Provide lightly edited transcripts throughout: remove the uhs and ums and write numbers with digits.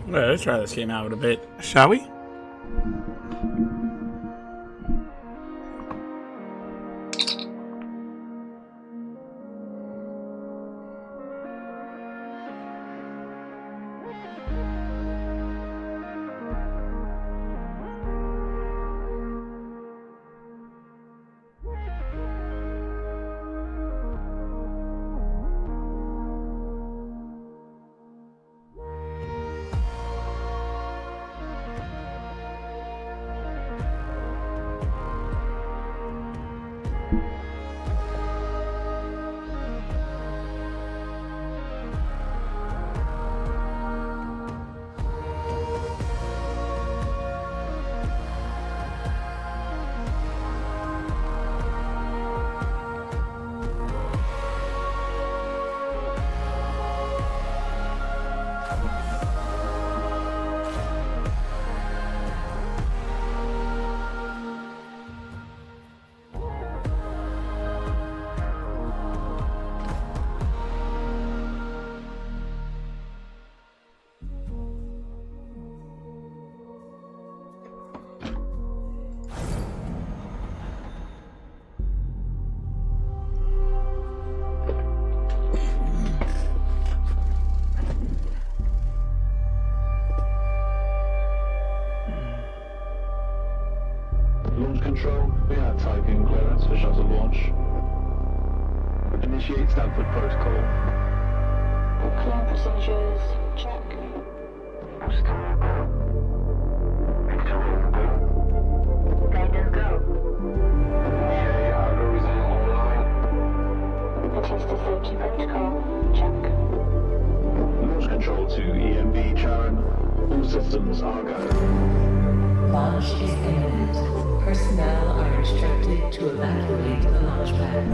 Well, let's try this game out a bit, shall we? Control, we have typing clearance for shuttle launch. Initiate Stanford protocol. Clear procedures, check. Guidance go. EA algorithm online. Adjusted safety protocol, check. Launch control to EMB Charon. All systems are go. Launch is imminent. Personnel are instructed to evacuate the launch pad.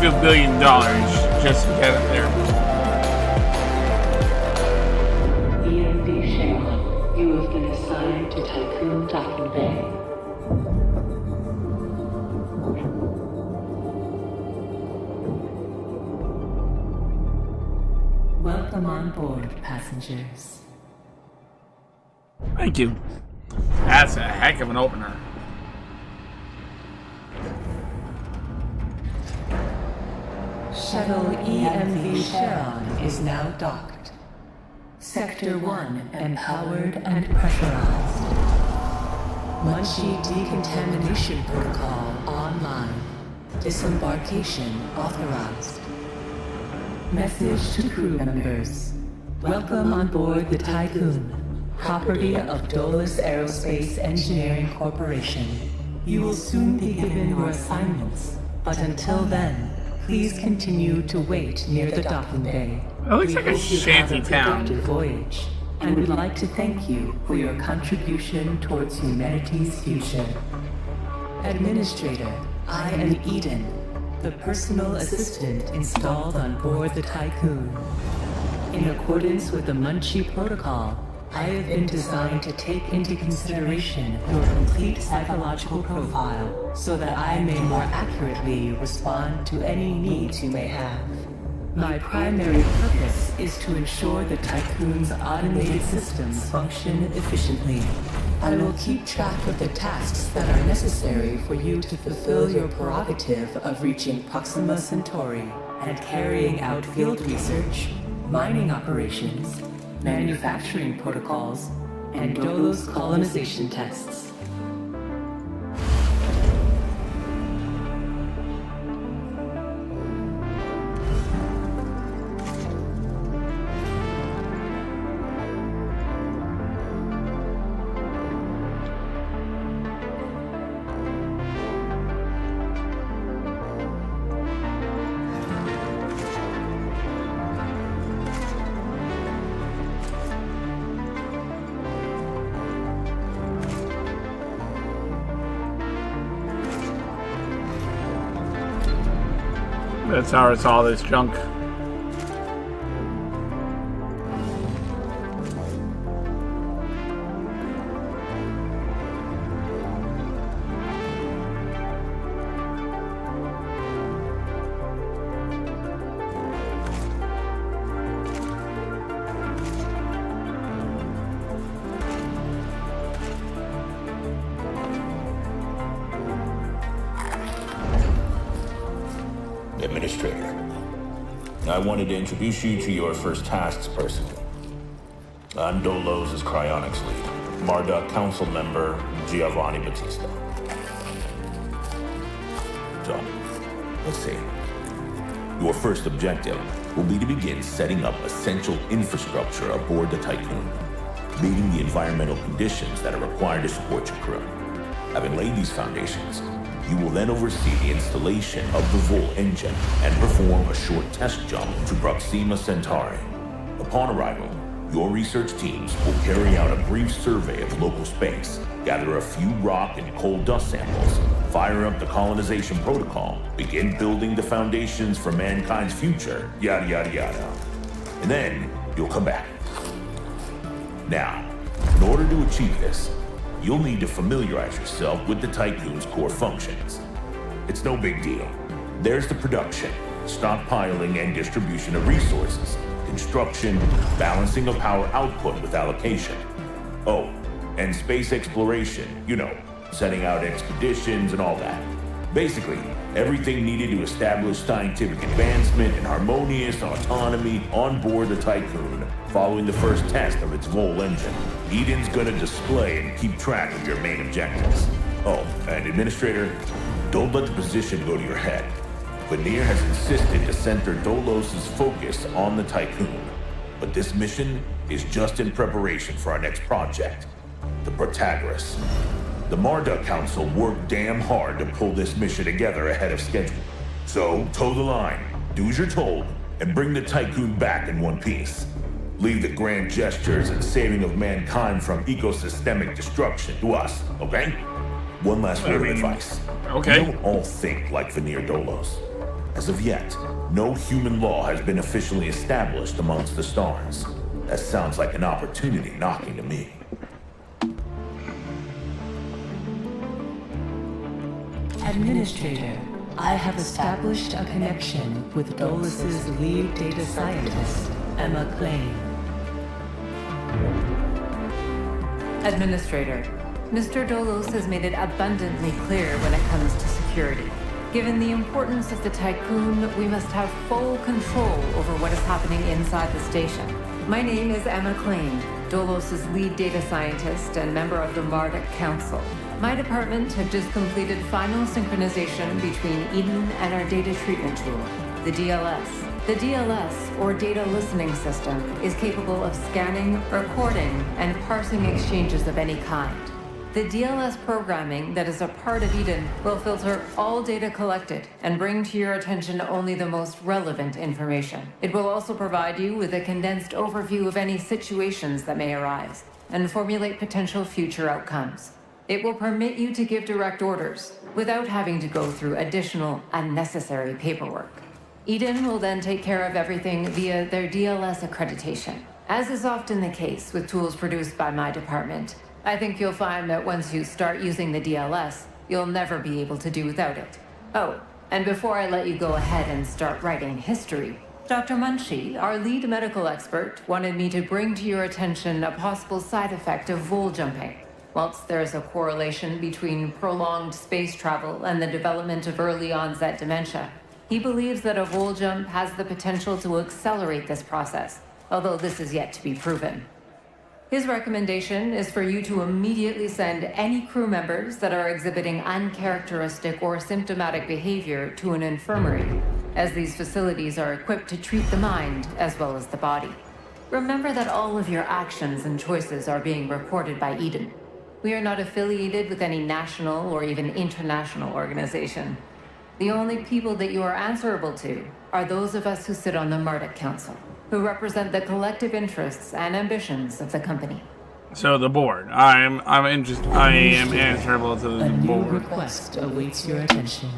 $1 billion just to get up there. EMB Sharon, you have been assigned to Tycoon Docking Bay. Welcome on board, passengers. Thank you. That's a heck of an opener. Shuttle EMV Sharon is now docked. Sector 1 empowered and pressurized. Munchie decontamination protocol online. Disembarkation authorized. Message to crew members. Welcome on board the Tycoon, property of Dolus Aerospace Engineering Corporation. You will soon be given your assignments, but until then, please continue to wait near the docking bay. It looks like a shanty town. Voyage, and would like to thank you for your contribution towards humanity's future. Administrator, I am Eden, the personal assistant installed on board the Tycoon. In accordance with the Munchie Protocol, I have been designed to take into consideration your complete psychological profile so that I may more accurately respond to any needs you may have. My primary purpose is to ensure the Tycoon's automated systems function efficiently. I will keep track of the tasks that are necessary for you to fulfill your prerogative of reaching Proxima Centauri and carrying out field research, mining operations, manufacturing protocols, and Dolos colonization tests. That's how it's all this junk. Administrator, I wanted to introduce you to your first tasks personally. I'm Dolos' cryonics lead, Marduk council member Giovanni Battista. So, let's see. Your first objective will be to begin setting up essential infrastructure aboard the Tycoon, meeting the environmental conditions that are required to support your crew. Having laid these foundations, you will then oversee the installation of the Vol engine and perform a short test jump to Proxima Centauri. Upon arrival, your research teams will carry out a brief survey of local space, gather a few rock and coal dust samples, fire up the colonization protocol, begin building the foundations for mankind's future, yada yada yada. And then you'll come back. Now, in order to achieve this, you'll need to familiarize yourself with the Tycoon's core functions. It's no big deal. There's the production, stockpiling and distribution of resources, construction, balancing of power output with allocation. Oh, and space exploration, setting out expeditions and all that. Basically, everything needed to establish scientific advancement and harmonious autonomy on board the Tycoon following the first test of its Vol engine. Eden's gonna display and keep track of your main objectives. Oh, and Administrator, don't let the position go to your head. Veneer has insisted to center Dolos' focus on the Tycoon, but this mission is just in preparation for our next project, the Protagoras. The Marduk Council worked damn hard to pull this mission together ahead of schedule. So, toe the line, do as you're told, and bring the Tycoon back in one piece. Leave the grand gestures and saving of mankind from ecosystemic destruction to us, okay? One last word of advice. Okay. We don't all think like Veneer Dolos. As of yet, no human law has been officially established amongst the stars. That sounds like an opportunity knocking to me. Administrator, I have established a connection with Dolos' lead data scientist, Emma Klein. Administrator, Mr. Dolos has made it abundantly clear when it comes to security. Given the importance of the Tycoon, we must have full control over what is happening inside the station. My name is Emma Klein, Dolos' lead data scientist and member of the Marduk Council. My department had just completed final synchronization between Eden and our data treatment tool, the DLS. The DLS, or Data Listening System, is capable of scanning, recording, and parsing exchanges of any kind. The DLS programming that is a part of Eden will filter all data collected and bring to your attention only the most relevant information. It will also provide you with a condensed overview of any situations that may arise and formulate potential future outcomes. It will permit you to give direct orders without having to go through additional unnecessary paperwork. Eden will then take care of everything via their DLS accreditation. As is often the case with tools produced by my department, I think you'll find that once you start using the DLS, you'll never be able to do without it. Oh, and before I let you go ahead and start writing history, Dr. Munchie, our lead medical expert, wanted me to bring to your attention a possible side effect of vol jumping. Whilst there is a correlation between prolonged space travel and the development of early onset dementia, he believes that a vol jump has the potential to accelerate this process, although this is yet to be proven. His recommendation is for you to immediately send any crew members that are exhibiting uncharacteristic or symptomatic behavior to an infirmary, as these facilities are equipped to treat the mind as well as the body. Remember that all of your actions and choices are being recorded by Eden. We are not affiliated with any national or even international organization. The only people that you are answerable to are those of us who sit on the Marduk Council, who represent the collective interests and ambitions of the company. So the board. I am answerable to the A new board. request awaits your attention.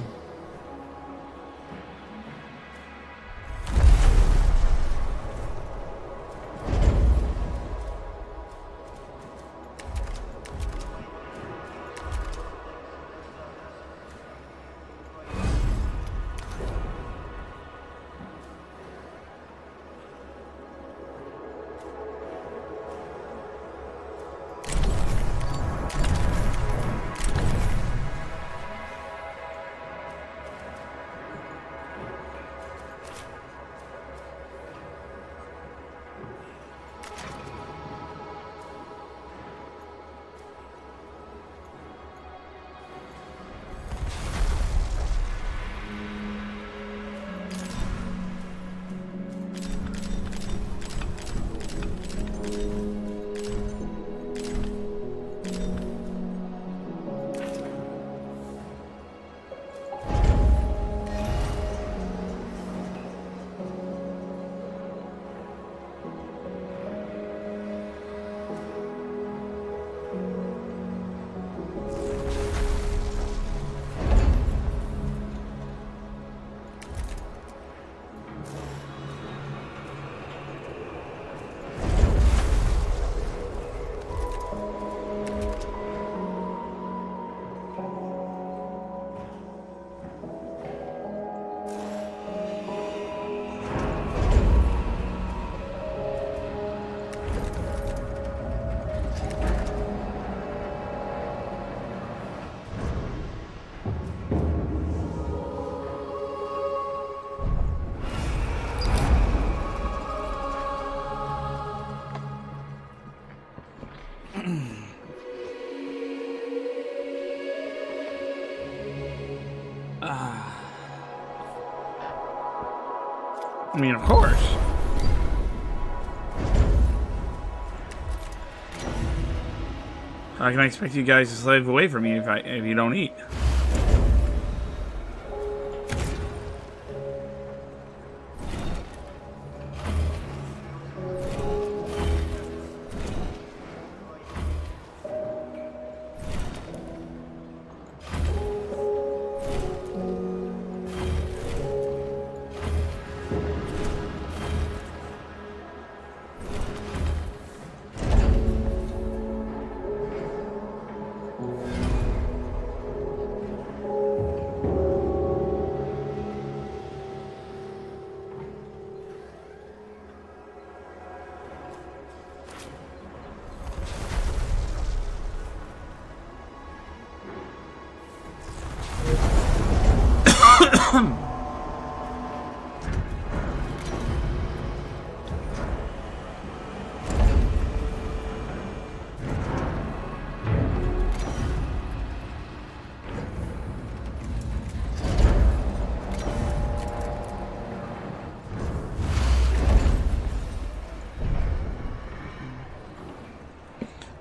I mean, of course. How can I expect you guys to slave away from me if you don't eat?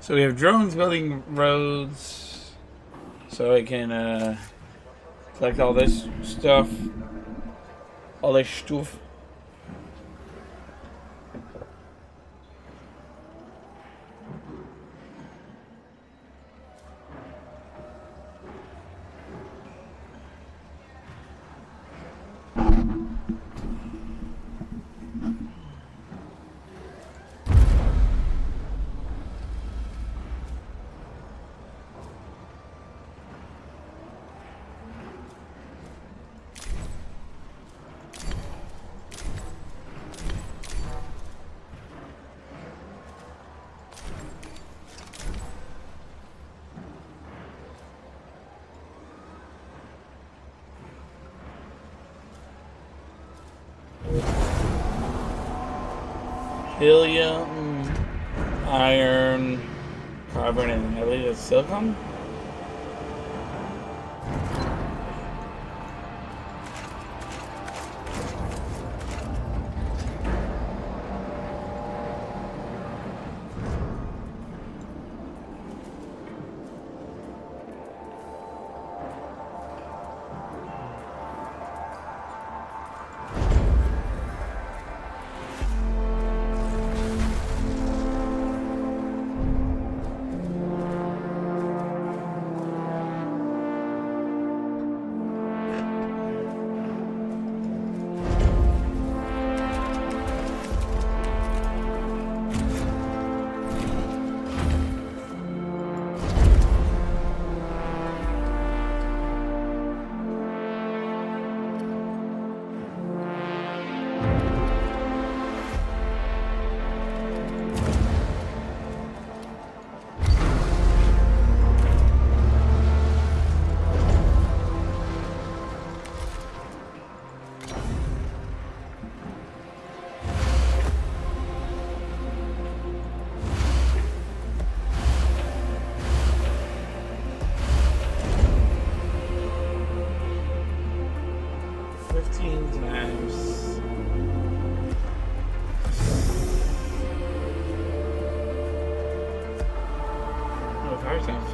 So we have drones building roads, so it can collect all this stuff, all this stuff. Beryllium, iron, carbon, and I believe it's silicon.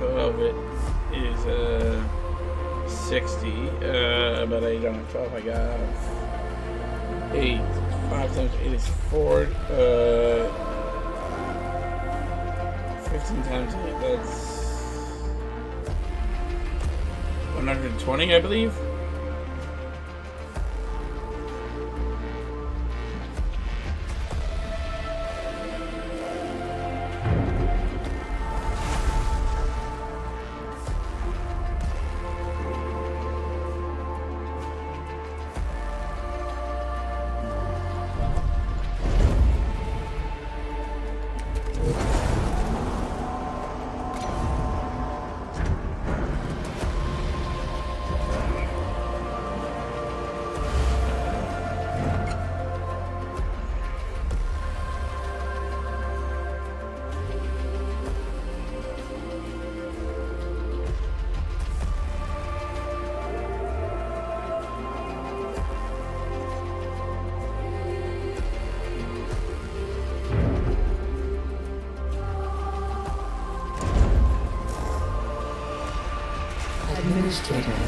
Of it is 60, but I don't have 12. I got 8. 5 times 8 is 4. 15 times 8, that's 120, I believe. Administrator,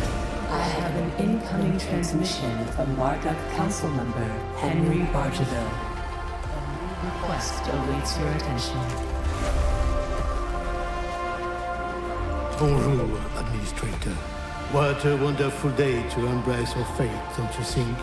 I have an incoming transmission from Marduk Council Member Henry Bargeville. A request awaits your attention. Bonjour, Administrator. What a wonderful day to embrace our fate, don't you think?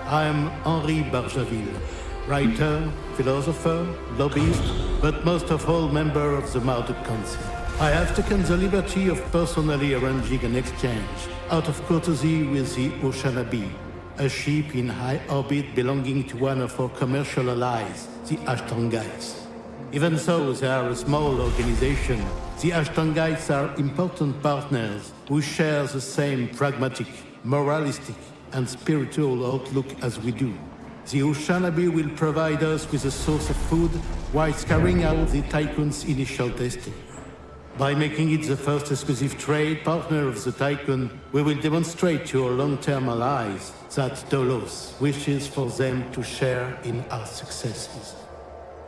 I am Henri Bargeville, writer, philosopher, lobbyist, but most of all member of the Marduk Council. I have taken the liberty of personally arranging an exchange out of courtesy with the Oceanabe, a ship in high orbit belonging to one of our commercial allies, the Ashtangites. Even though they are a small organization, the Ashtangites are important partners who share the same pragmatic, moralistic, and spiritual outlook as we do. The Oceanabe will provide us with a source of food while carrying out the Tycoon's initial testing. By making it the first exclusive trade partner of the Tycoon, we will demonstrate to our long-term allies that Dolos wishes for them to share in our successes.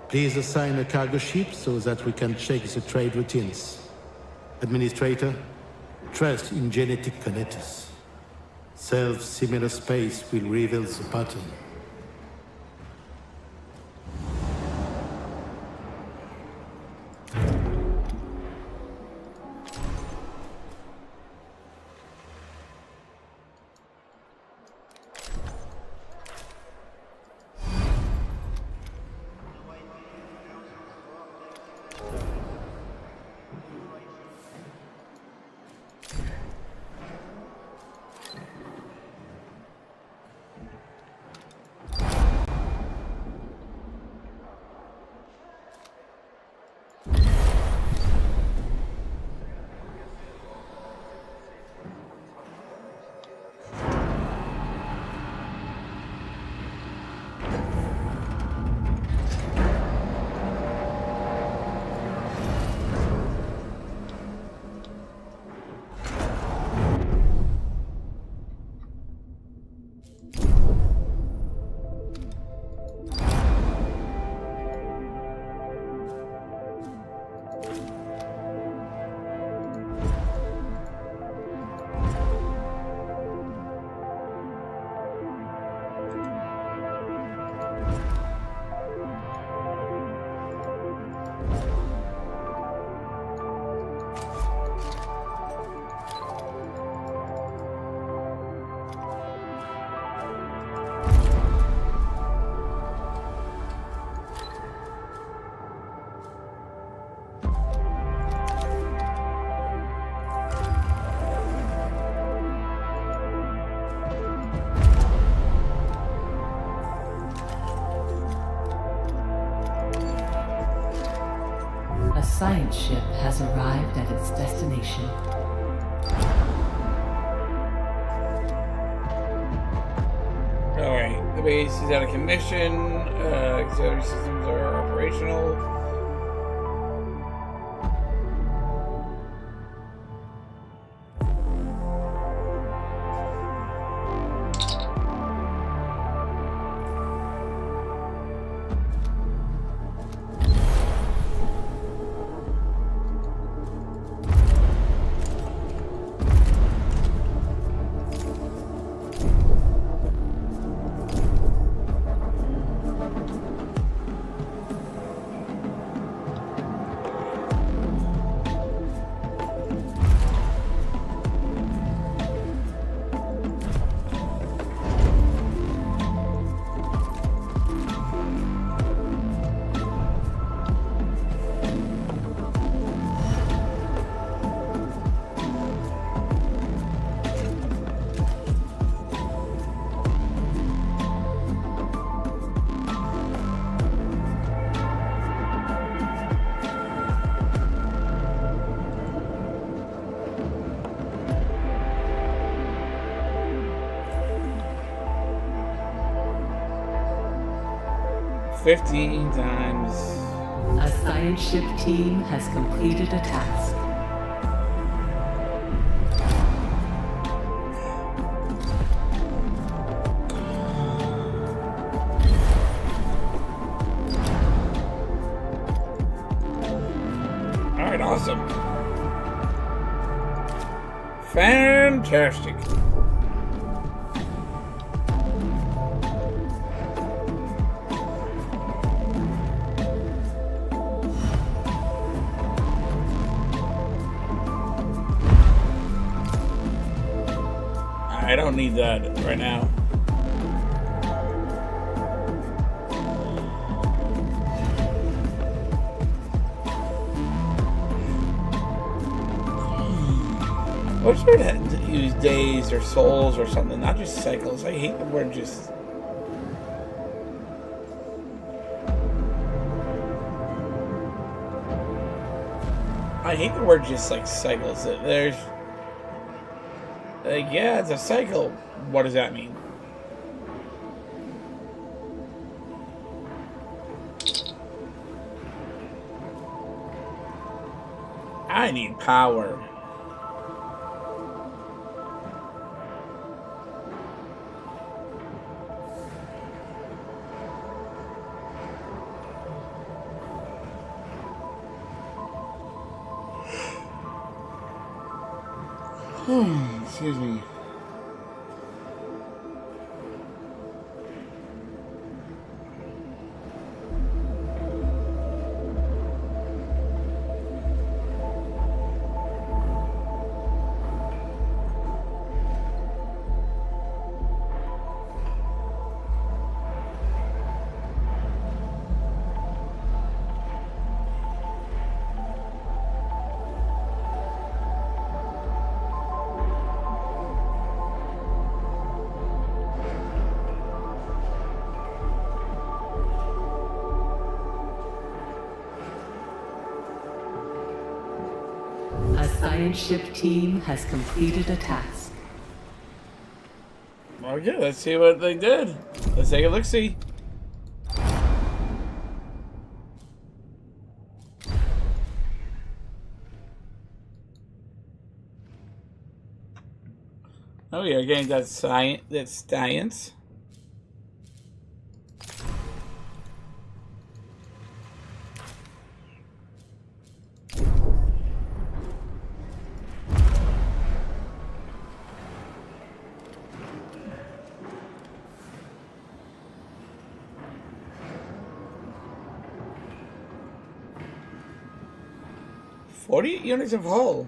Please assign a cargo ship so that we can check the trade routines. Administrator, trust in genetic connectors. Self-similar space will reveal the pattern. science ship has arrived at its destination. Alright, the base is out of commission. Auxiliary systems are operational. $15 times. A science ship team has completed a task. Alright, awesome. Fantastic. I don't need that right now. I wish we'd had to use days or souls or something, not just cycles. I hate the word just. I hate the word just like cycles. There's. Like, yeah, it's a cycle. What does that mean? I need power. Excuse me. A science ship team has completed a task. Okay, let's see what they did. Let's take a look-see. Oh, yeah, getting that science. That's science. $48 units of hull.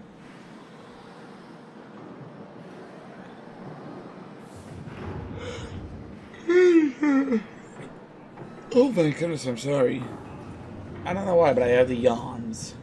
Oh my goodness, I'm sorry. I don't know why, but I have the yawns.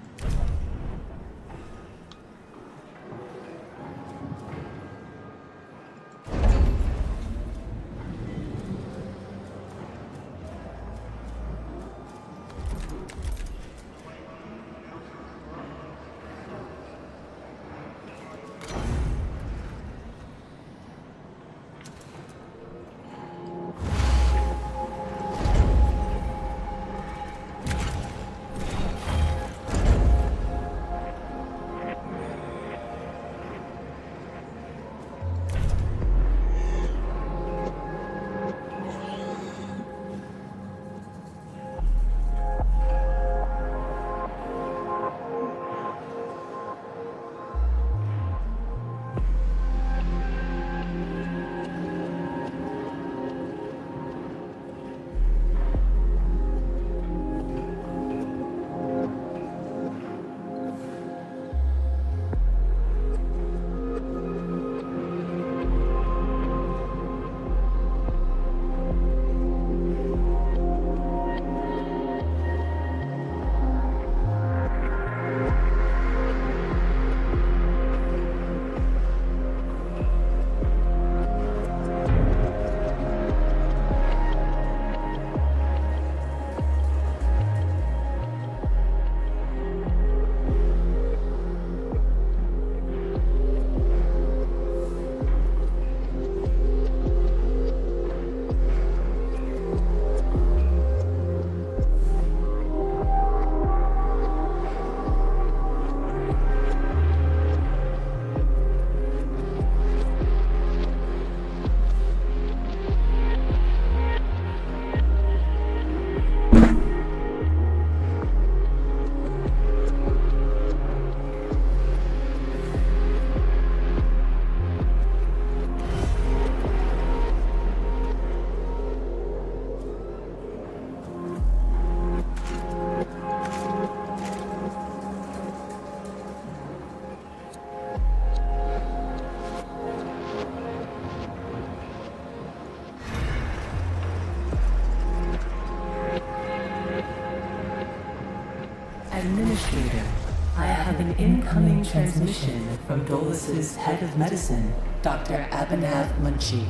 incoming transmission from Dolus's head of medicine, Dr. Abhinav Munshi.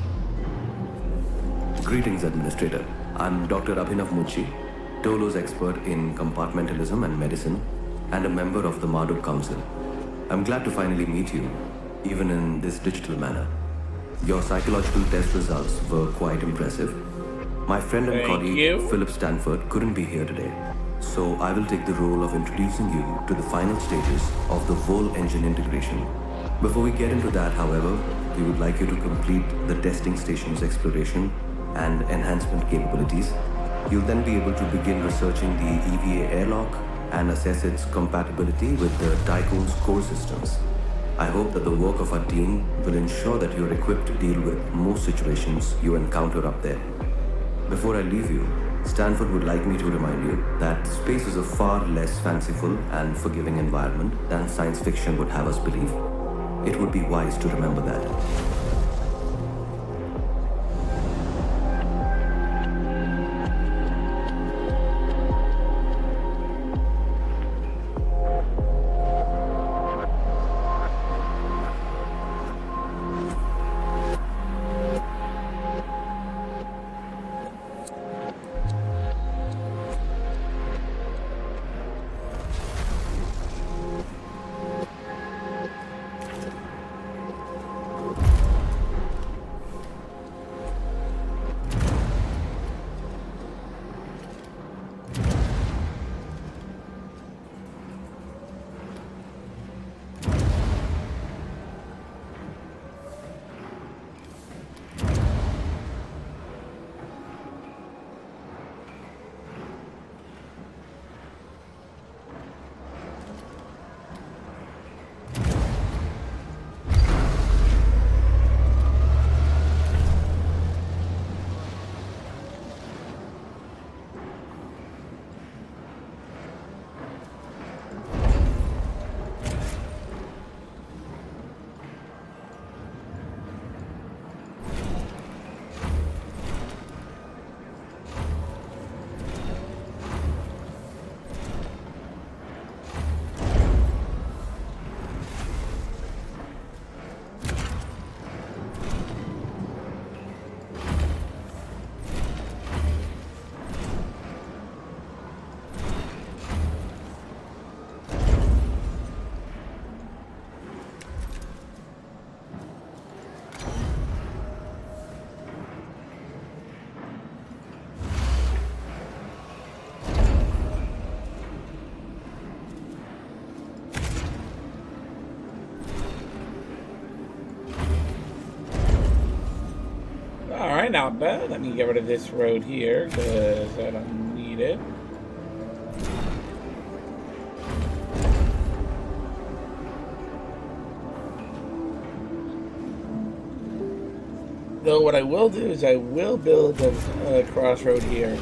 Greetings, Administrator. I'm Dr. Abhinav Munshi, Dolo's expert in compartmentalism and medicine, and a member of the Marduk Council. I'm glad to finally meet you, even in this digital manner. Your psychological test results were quite impressive. My friend and colleague, Philip Stanford, couldn't be here today, so I will take the role of introducing you to the final stages of the Vol engine integration. Before we get into that, however, we would like you to complete the testing station's exploration and enhancement capabilities. You'll then be able to begin researching the EVA airlock and assess its compatibility with the Tycoon's core systems. I hope that the work of our team will ensure that you're equipped to deal with most situations you encounter up there. Before I leave you, Stanford would like me to remind you that space is a far less fanciful and forgiving environment than science fiction would have us believe. It would be wise to remember that. Alright, not bad. Let me get rid of this road here, because I don't need it. Though what I will do is I will build a crossroad here.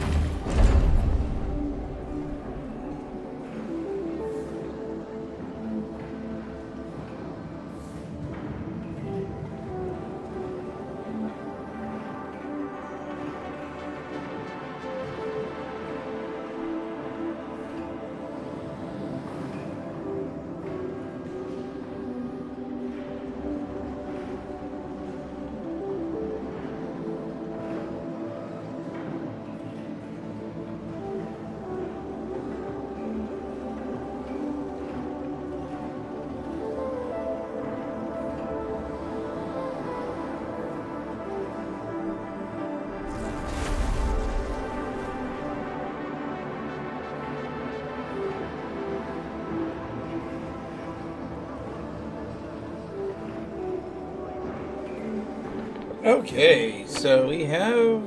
Okay, so we have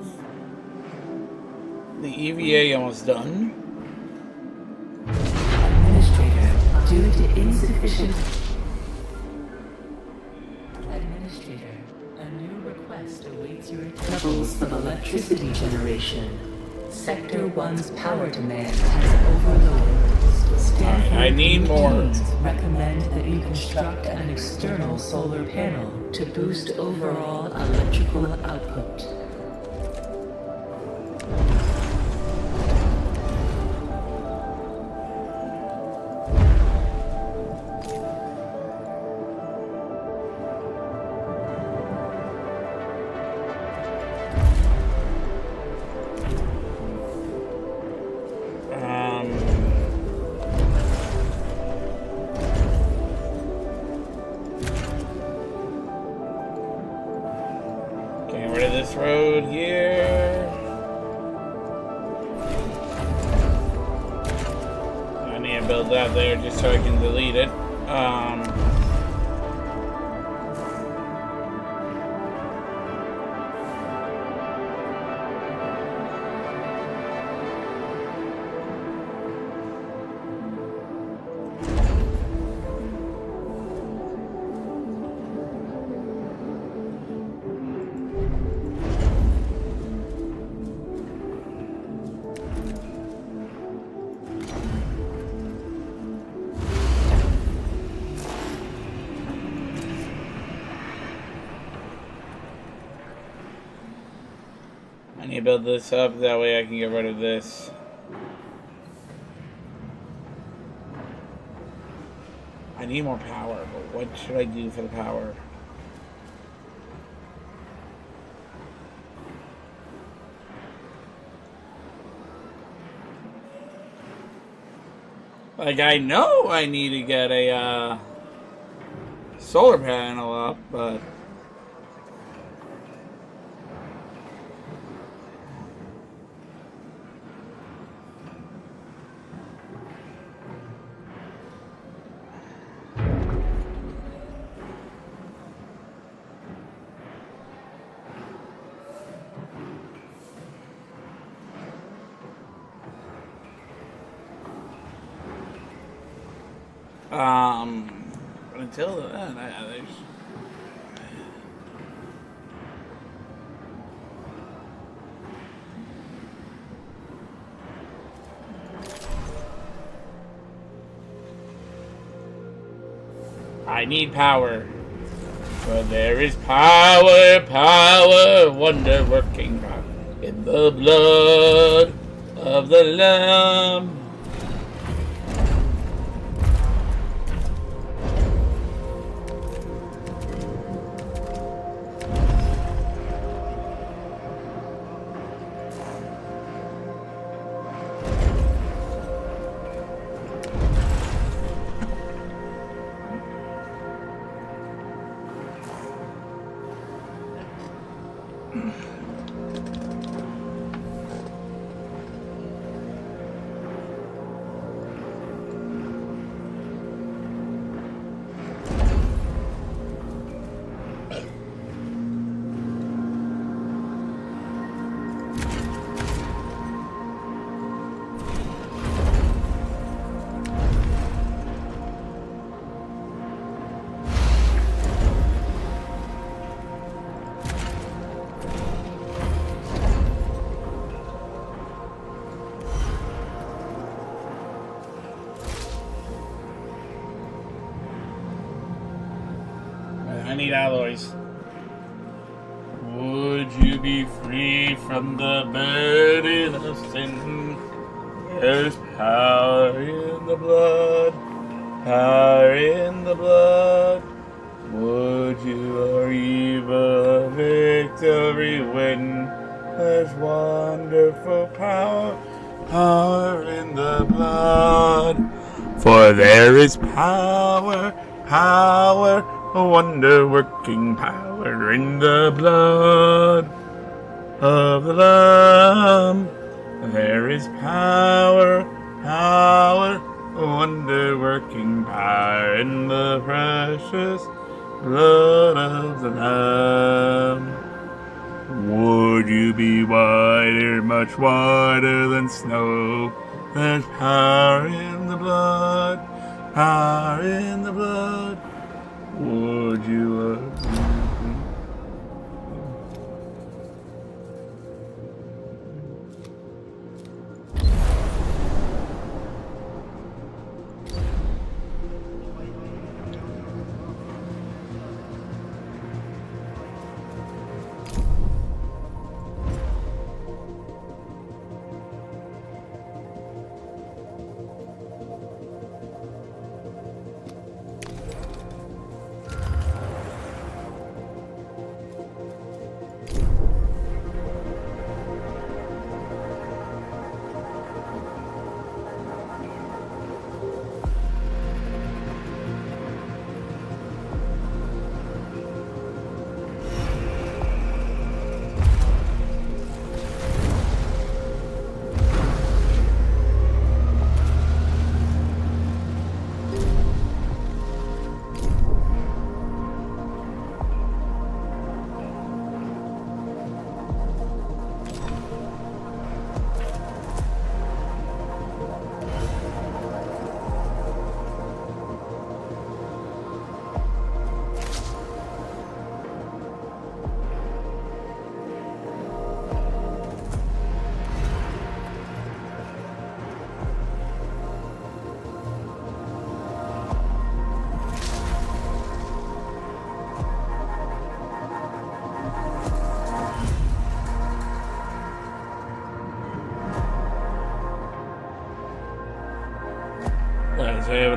the EVA almost done. Administrator, due to insufficient... Administrator, a new request awaits your levels of electricity generation. Sector 1's power demand has overloaded. Alright, I need more. Recommend that you construct an external solar panel to boost overall electrical output. this road here. I need to build that there just so I can delete it. I need to build this up, that way I can get rid of this. I need more power, but what should I do for the power? Like, I know I need to get a solar panel up, but but until then, there's... I need power. But there is power, wonder-working power in the blood of the Lamb. I need alloys. Would you be free from the burden of sin? There's power in the blood, power in the blood. Would you or evil victory win? There's wonderful power, power in the blood. For there is power, power, wonder-working power in the blood of the Lamb. There is power, power, wonder-working power in the precious blood of the Lamb. Would you be whiter, much whiter than snow? There's power in the blood, power in the blood. Would you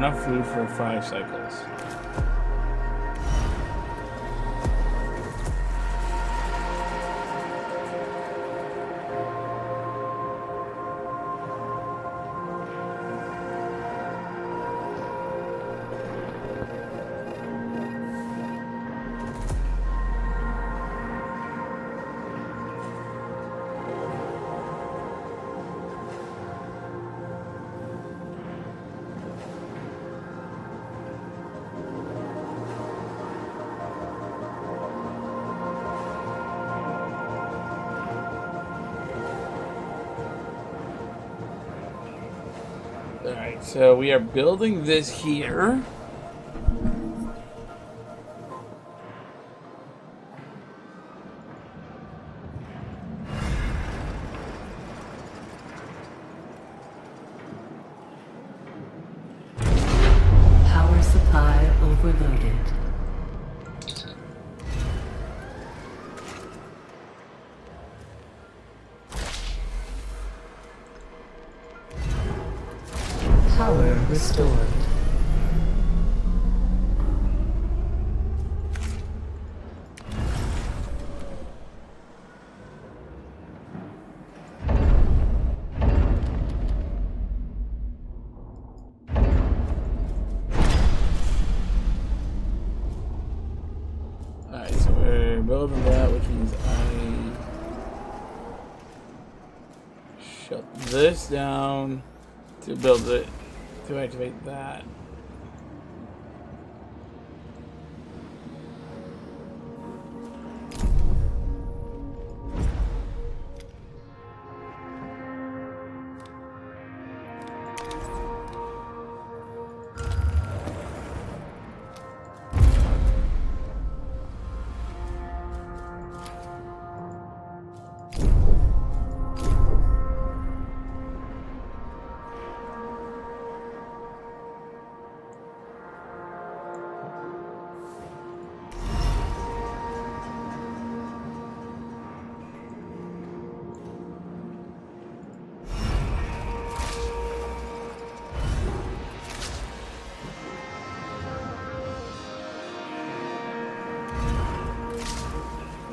enough food for 5 cycles. Alright, so we are building this here. Power supply overloaded. Power restored. Alright, so we're building that, which means I shut this down to build it, to activate that.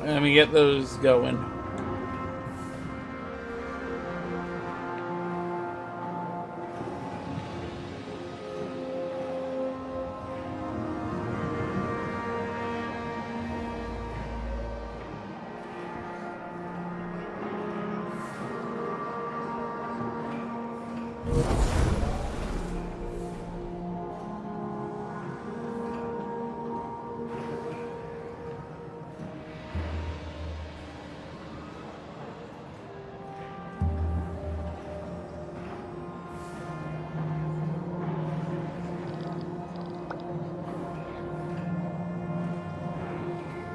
Let me get those going.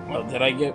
Well, did I get...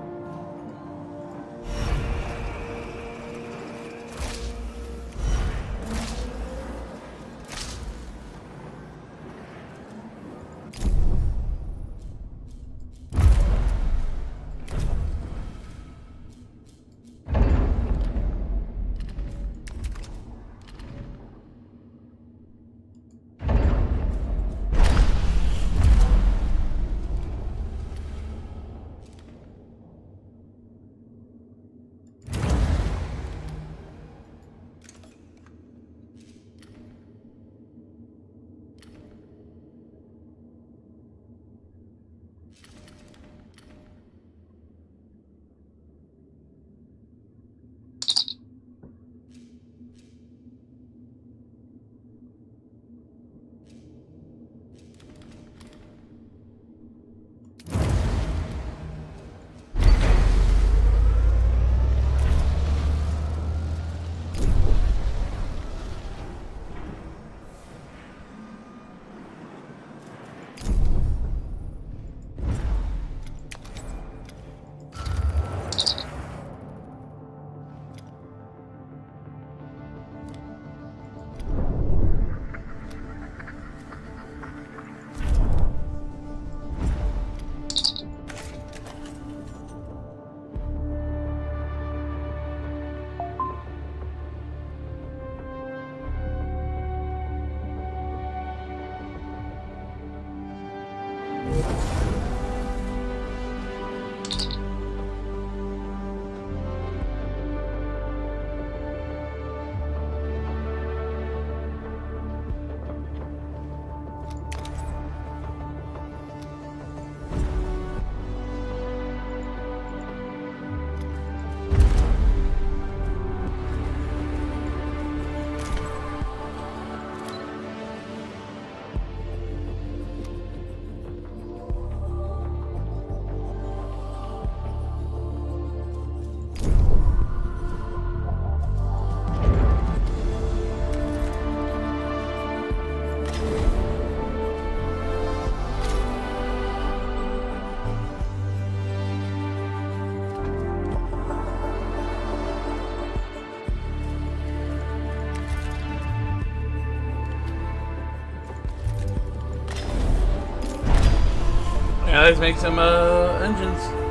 guys make some engines.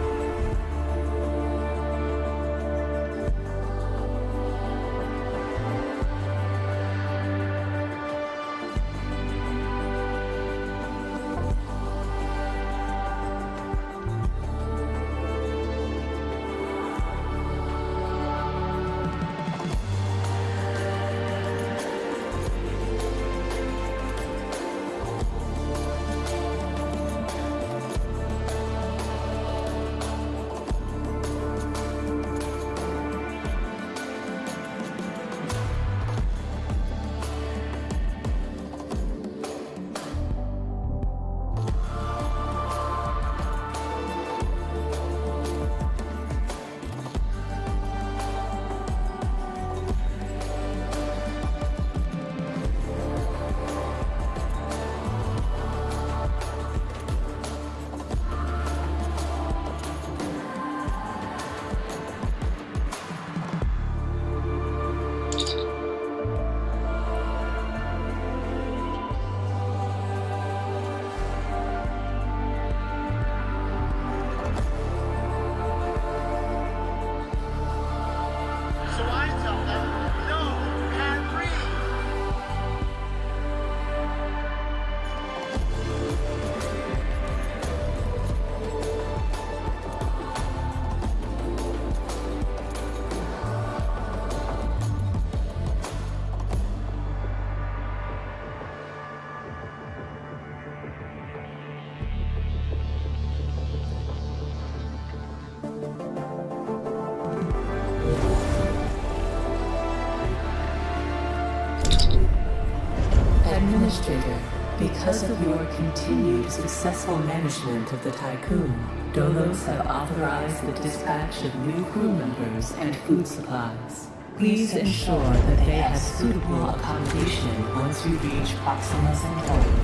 Administrator, because of your continued successful management of the Tycoon, Dolos have authorized the dispatch of new crew members and food supplies. Please ensure that they have suitable accommodation once you reach Proxima Centauri.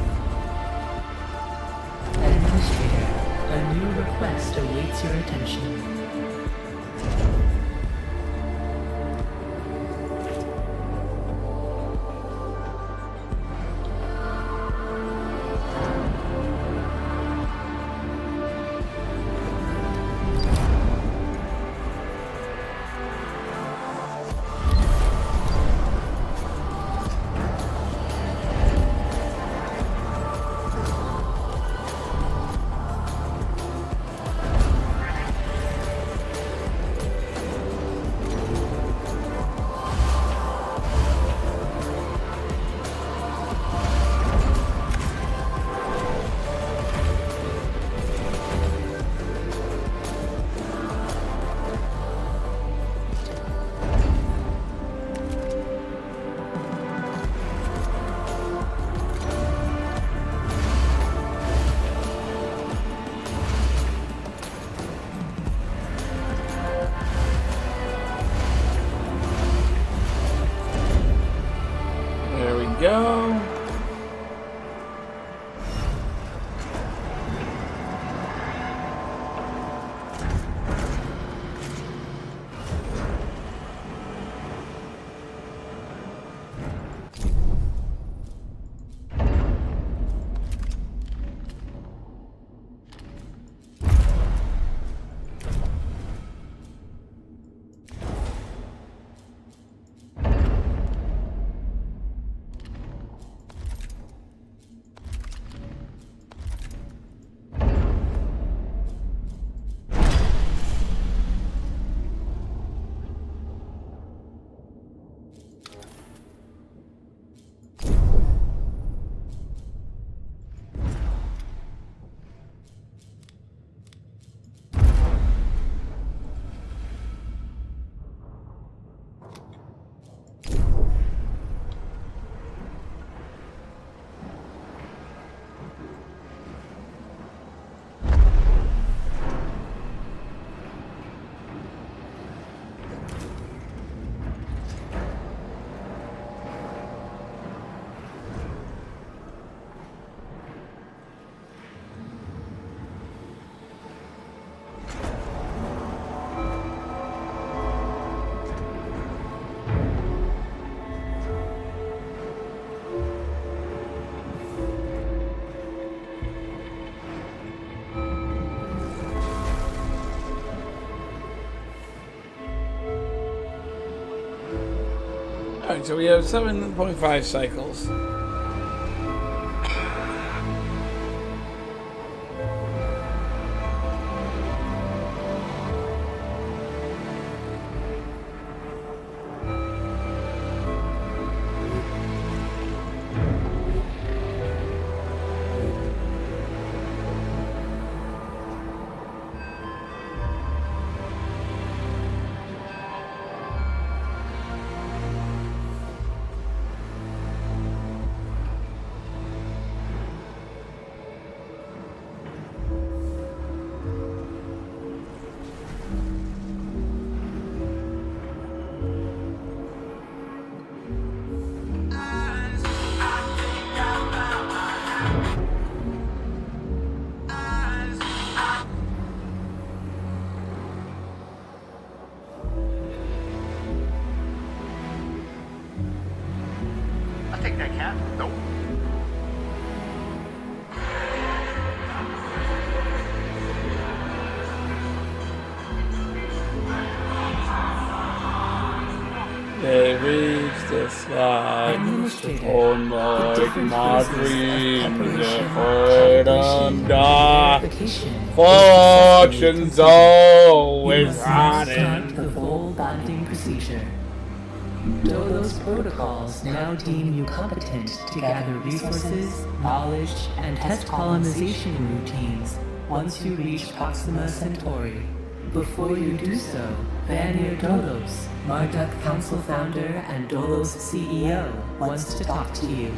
Administrator, a new request awaits your attention. Alright, so we have 7.5 cycles. I'll take that cat. Nope. They reach the sky on my dreams, freedom die. Fortune's always running. The full bonding procedure. Dolos protocols now deem you competent to gather resources, knowledge, and test colonization routines once you reach Proxima Centauri. Before you do so, Vanir Dolos, Marduk Council founder and Dolos CEO, wants to talk to you.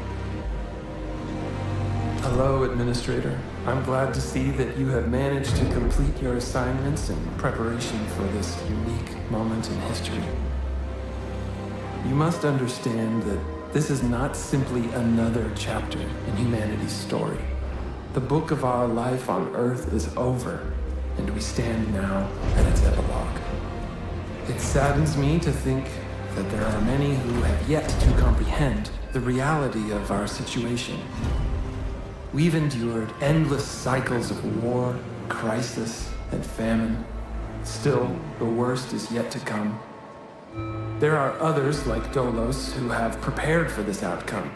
Hello, Administrator. I'm glad to see that you have managed to complete your assignments in preparation for this unique moment in history. You must understand that this is not simply another chapter in humanity's story. The book of our life on Earth is over, and we stand now at its epilogue. It saddens me to think that there are many who have yet to comprehend the reality of our situation. We've endured endless cycles of war, crisis, and famine. Still, the worst is yet to come. There are others like Dolos who have prepared for this outcome,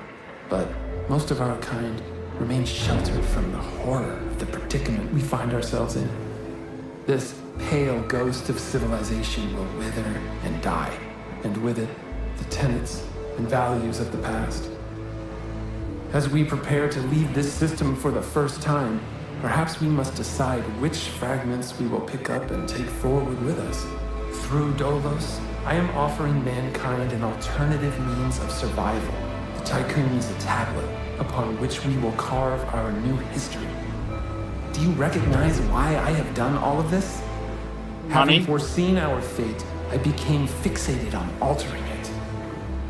but most of our kind remain sheltered from the horror of the predicament we find ourselves in. This pale ghost of civilization will wither and die, and with it, the tenets and values of the past. As we prepare to leave this system for the first time, perhaps we must decide which fragments we will pick up and take forward with us. Through Dolos, I am offering mankind an alternative means of survival. The Tycoon is a tablet upon which we will carve our new history. Do you recognize why I have done all of this? Having foreseen our fate, I became fixated on altering it.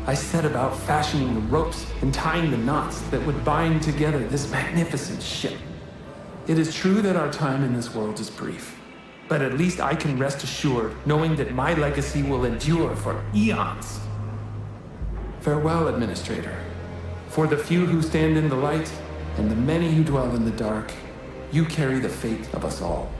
I set about fashioning the ropes and tying the knots that would bind together this magnificent ship. It is true that our time in this world is brief, but at least I can rest assured knowing that my legacy will endure for eons. Farewell, Administrator. For the few who stand in the light and the many who dwell in the dark, you carry the fate of us all.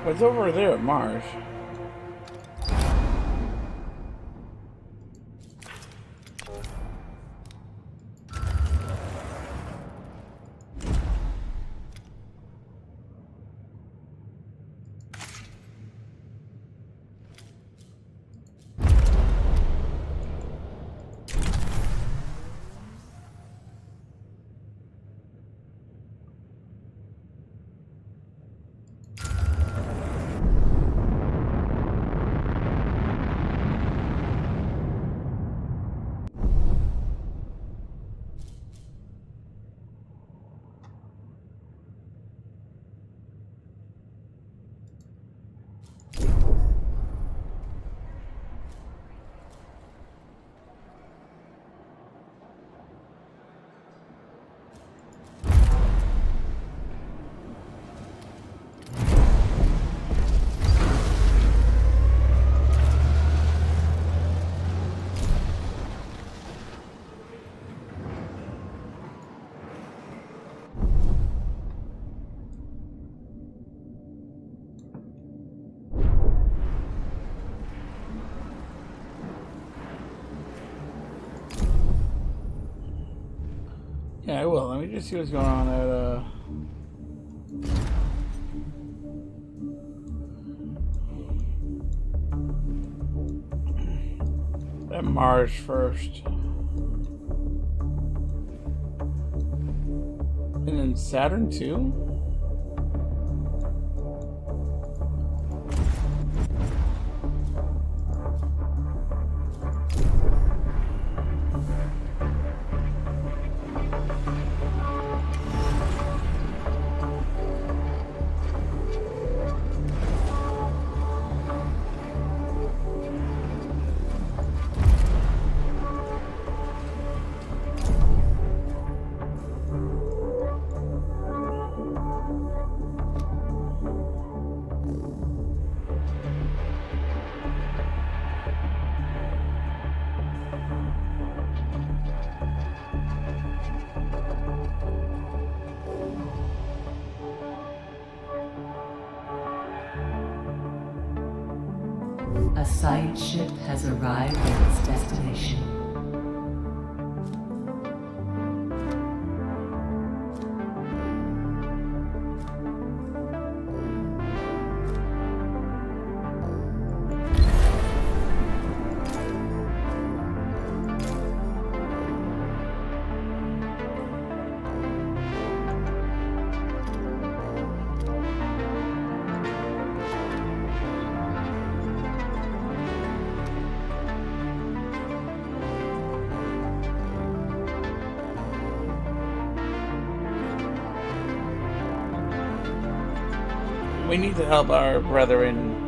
What's over there at Mars? Yeah, I will. Let me just see what's going on at Mars first. And then Saturn too? A side ship has arrived at its destination. We need to help our brethren.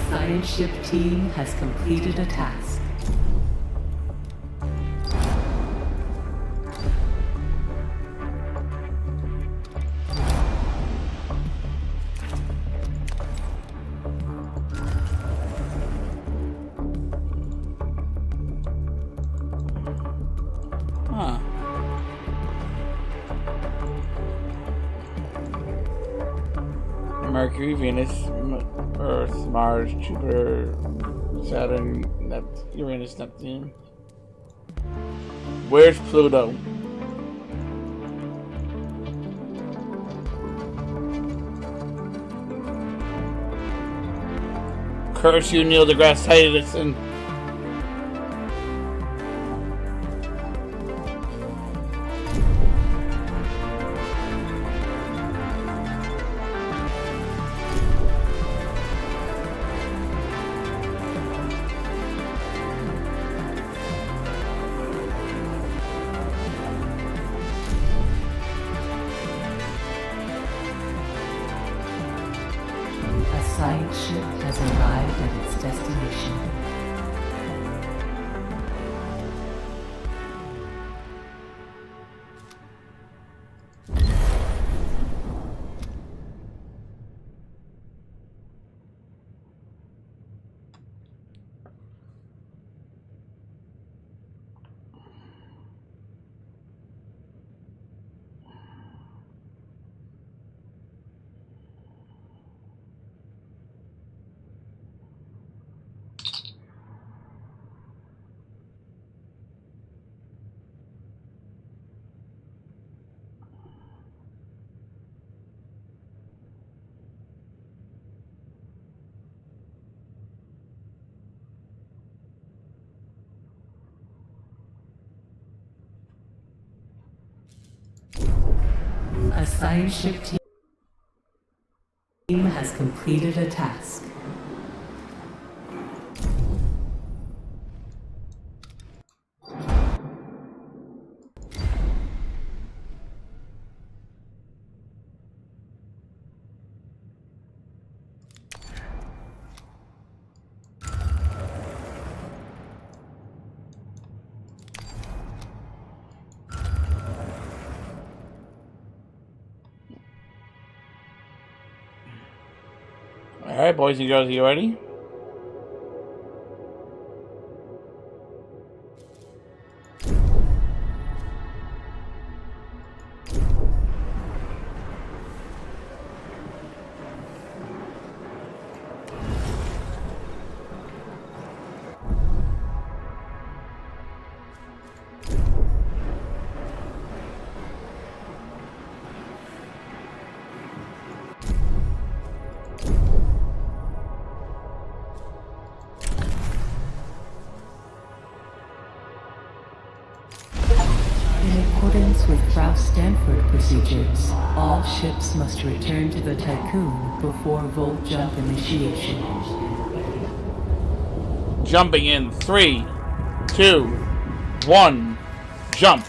Science ship team has completed a task. Huh. Mercury, Venus, Earth, Mars, Jupiter, Saturn, Uranus, Neptune. Where's Pluto? Curse you, Neil deGrasse Tyson. science ship has arrived at its destination. A science ship team has completed a task. Alright, boys and girls, you ready? With Rouse Stanford procedures, all ships must return to the Tycoon before Volt Jump initiation. Jumping in 3, 2, 1, jump!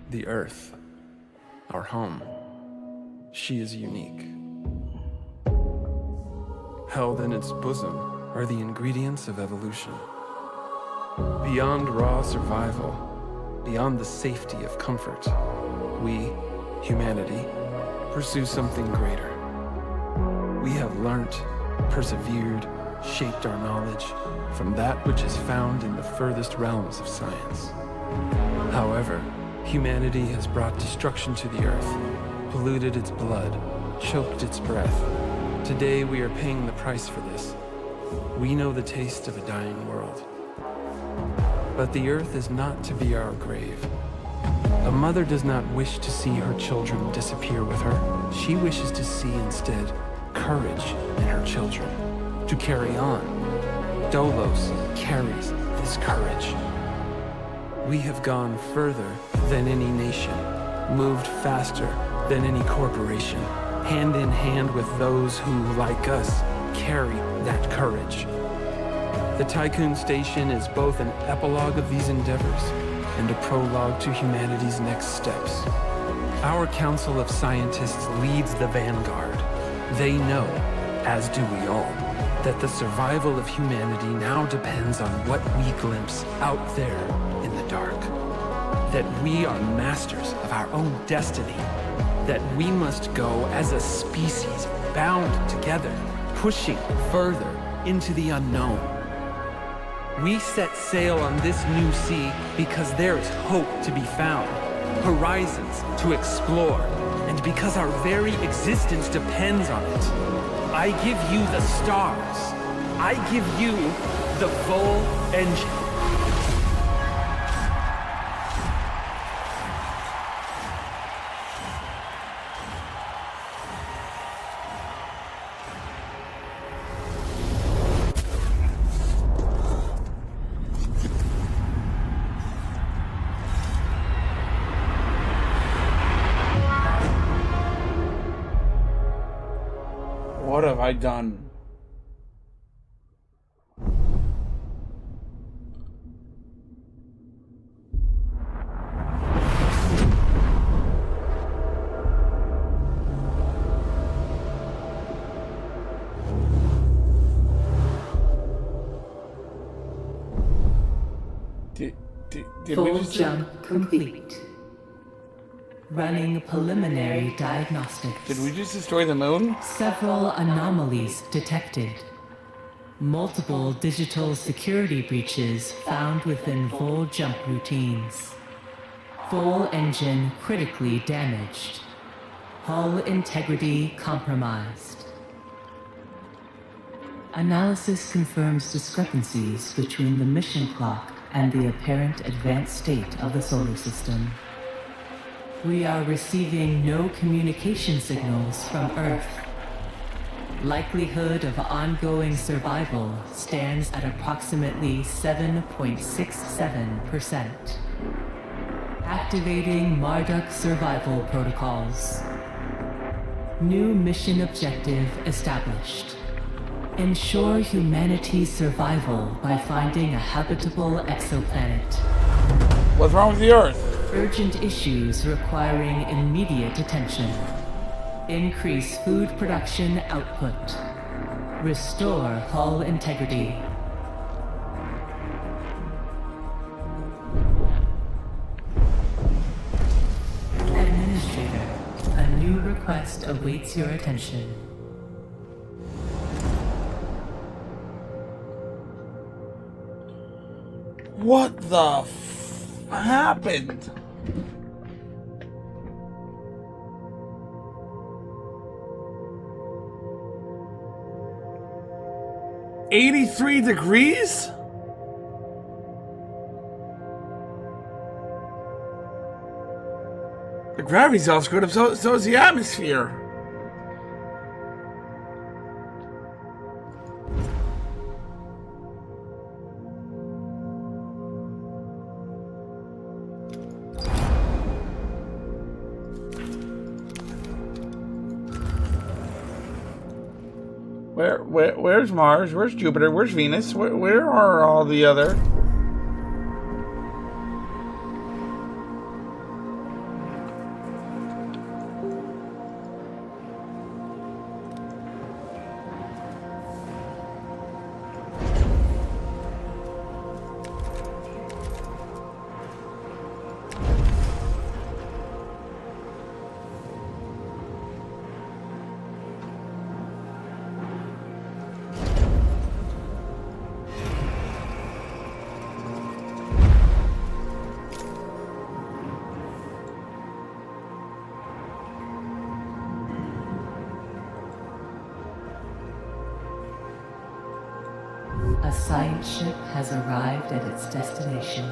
The Earth, our home, she is unique. Held in its bosom are the ingredients of evolution. Beyond raw survival, beyond the safety of comfort, we, humanity, pursue something greater. We have learnt, persevered, shaped our knowledge from that which is found in the furthest realms of science. However, humanity has brought destruction to the Earth, polluted its blood, choked its breath. Today we are paying the price for this. We know the taste of a dying world. But the Earth is not to be our grave. A mother does not wish to see her children disappear with her. She wishes to see instead courage in her children, to carry on. Dolos carries this courage. We have gone further than any nation, moved faster than any corporation, hand in hand with those who, like us, carry that courage. The Tycoon Station is both an epilogue of these endeavors and a prologue to humanity's next steps. Our Council of Scientists leads the vanguard. They know, as do we all, that the survival of humanity now depends on what we glimpse out there in the dark. That we are masters of our own destiny. That we must go as a species bound together, pushing further into the unknown. We set sail on this new sea because there is hope to be found, horizons to explore, and because our very existence depends on it. I give you the stars. I give you the full engine. What have I done? Did we Full just... jump complete. Running preliminary diagnostics. Did we just destroy the moon? Several anomalies detected. Multiple digital security breaches found within full jump routines. Full engine critically damaged. Hull integrity compromised. Analysis confirms discrepancies between the mission clock and the apparent advanced state of the solar system. We are receiving no communication signals from Earth. Likelihood of ongoing survival stands at approximately 7.67%. Activating Marduk survival protocols. New mission objective established. Ensure humanity's survival by finding a habitable exoplanet. What's wrong with the Earth? Urgent issues requiring immediate attention. Increase food production output. Restore hull integrity. Administrator, a new request awaits your attention. What the happened? $83 degrees? The gravity's all screwed up, so is the atmosphere. Where's Mars? Where's Jupiter? Where's Venus? Where are all the other? A science ship has arrived at its destination.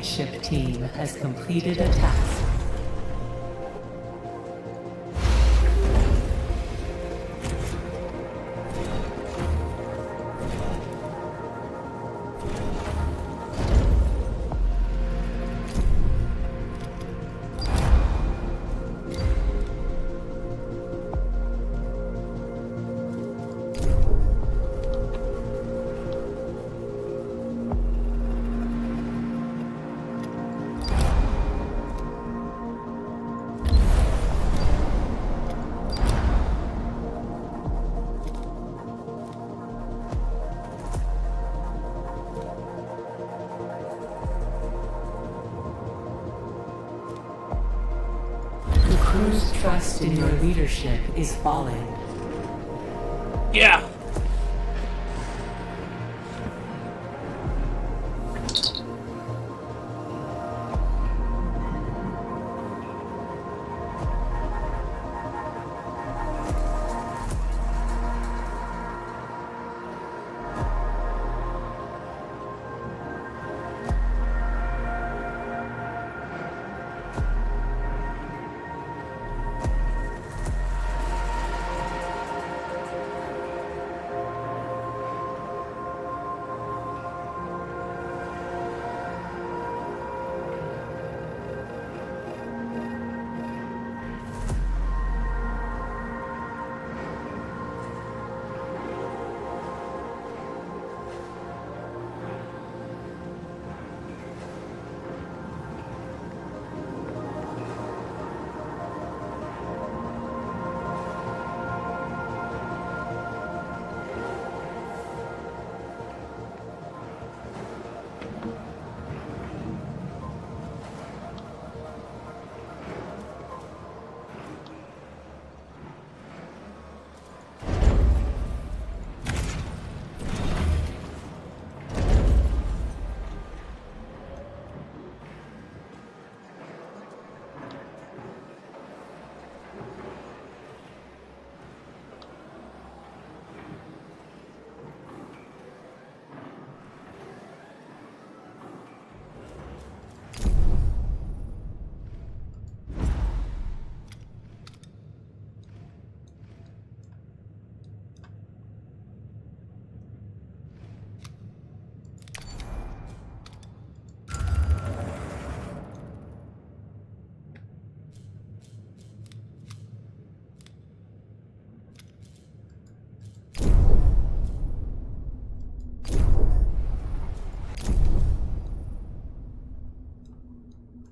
science ship team has completed a task. Crew's trust in your leadership is falling. Yeah.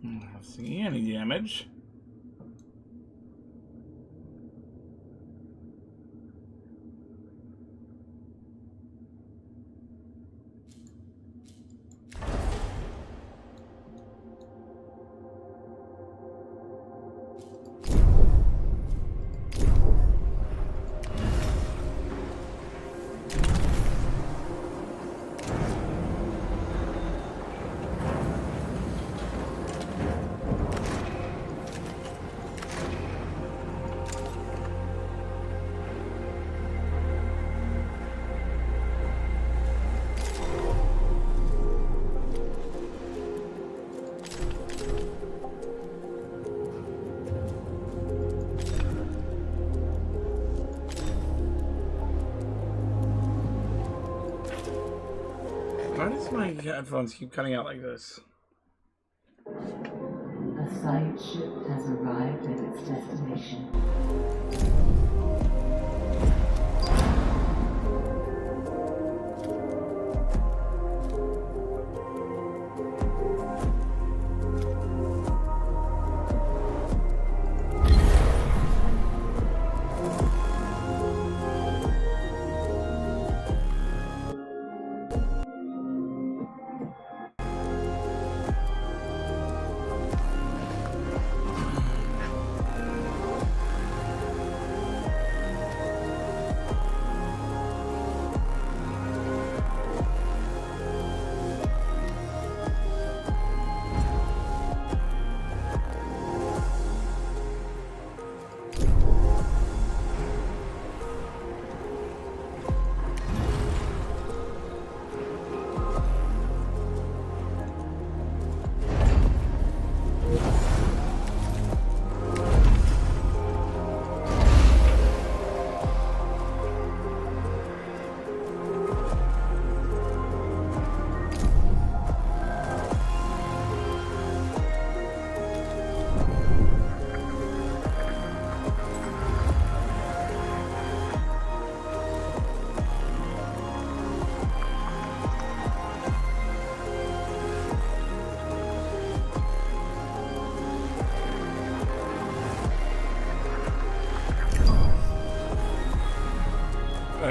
Not seeing any damage. Why does my headphones keep cutting out like this? A science ship has arrived at its destination.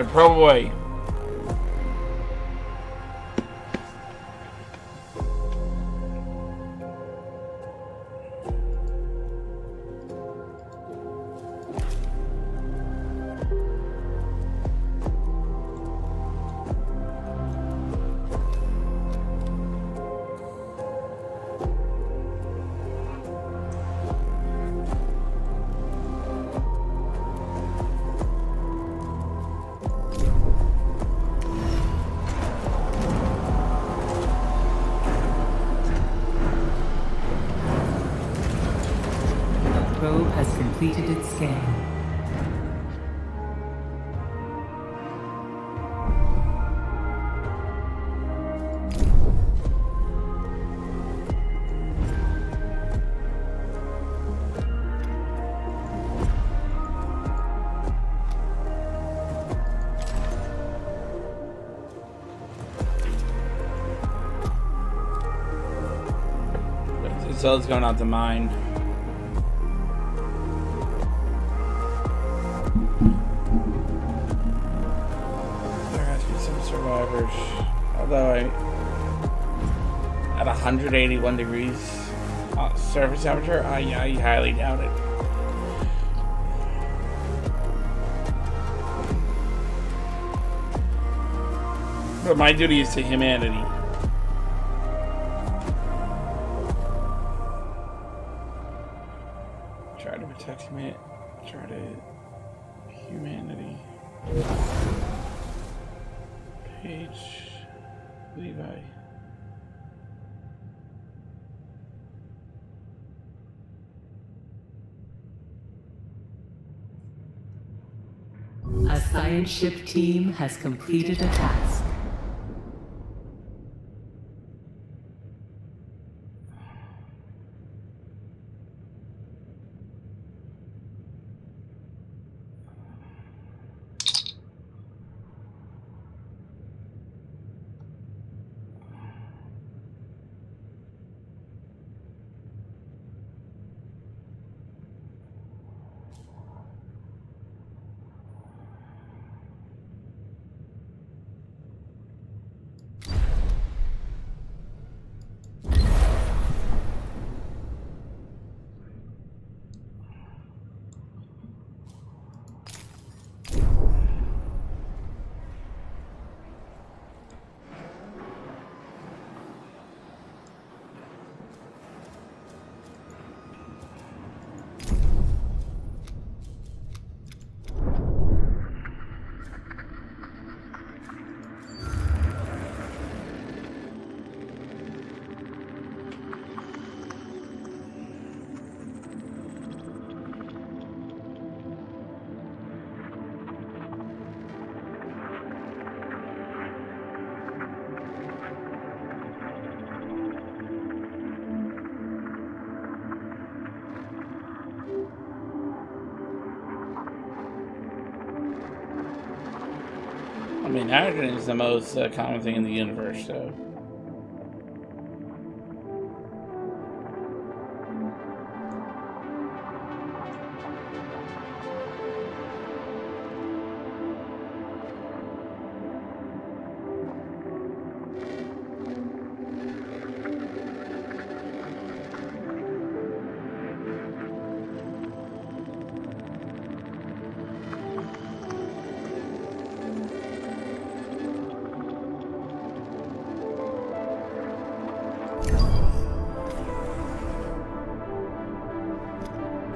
Probe away. Probe has completed its scan. So it's going out to mine. There has to be some survivors. Although at 181 degrees surface temperature, I highly doubt it. But my duty is to humanity. Try to protect humanity. Try to humanity. Page Levi. A science ship team has completed a task. I mean, hydrogen is the most common thing in the universe, so.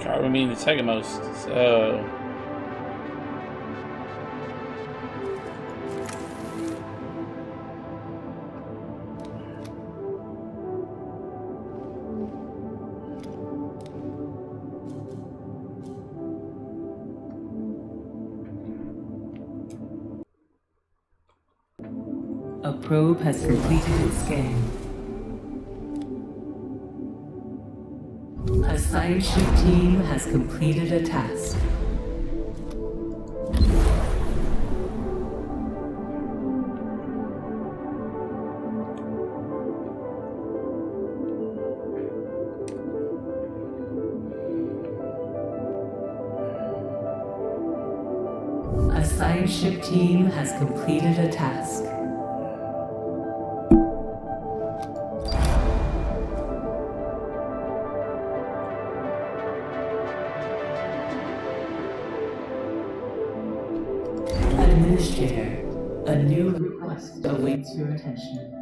Carbon being the second most, so. A probe has completed its scan. A science ship team has completed a task. A science ship team has completed a task. Administrator, a new request awaits your attention.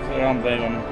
I don't blame him.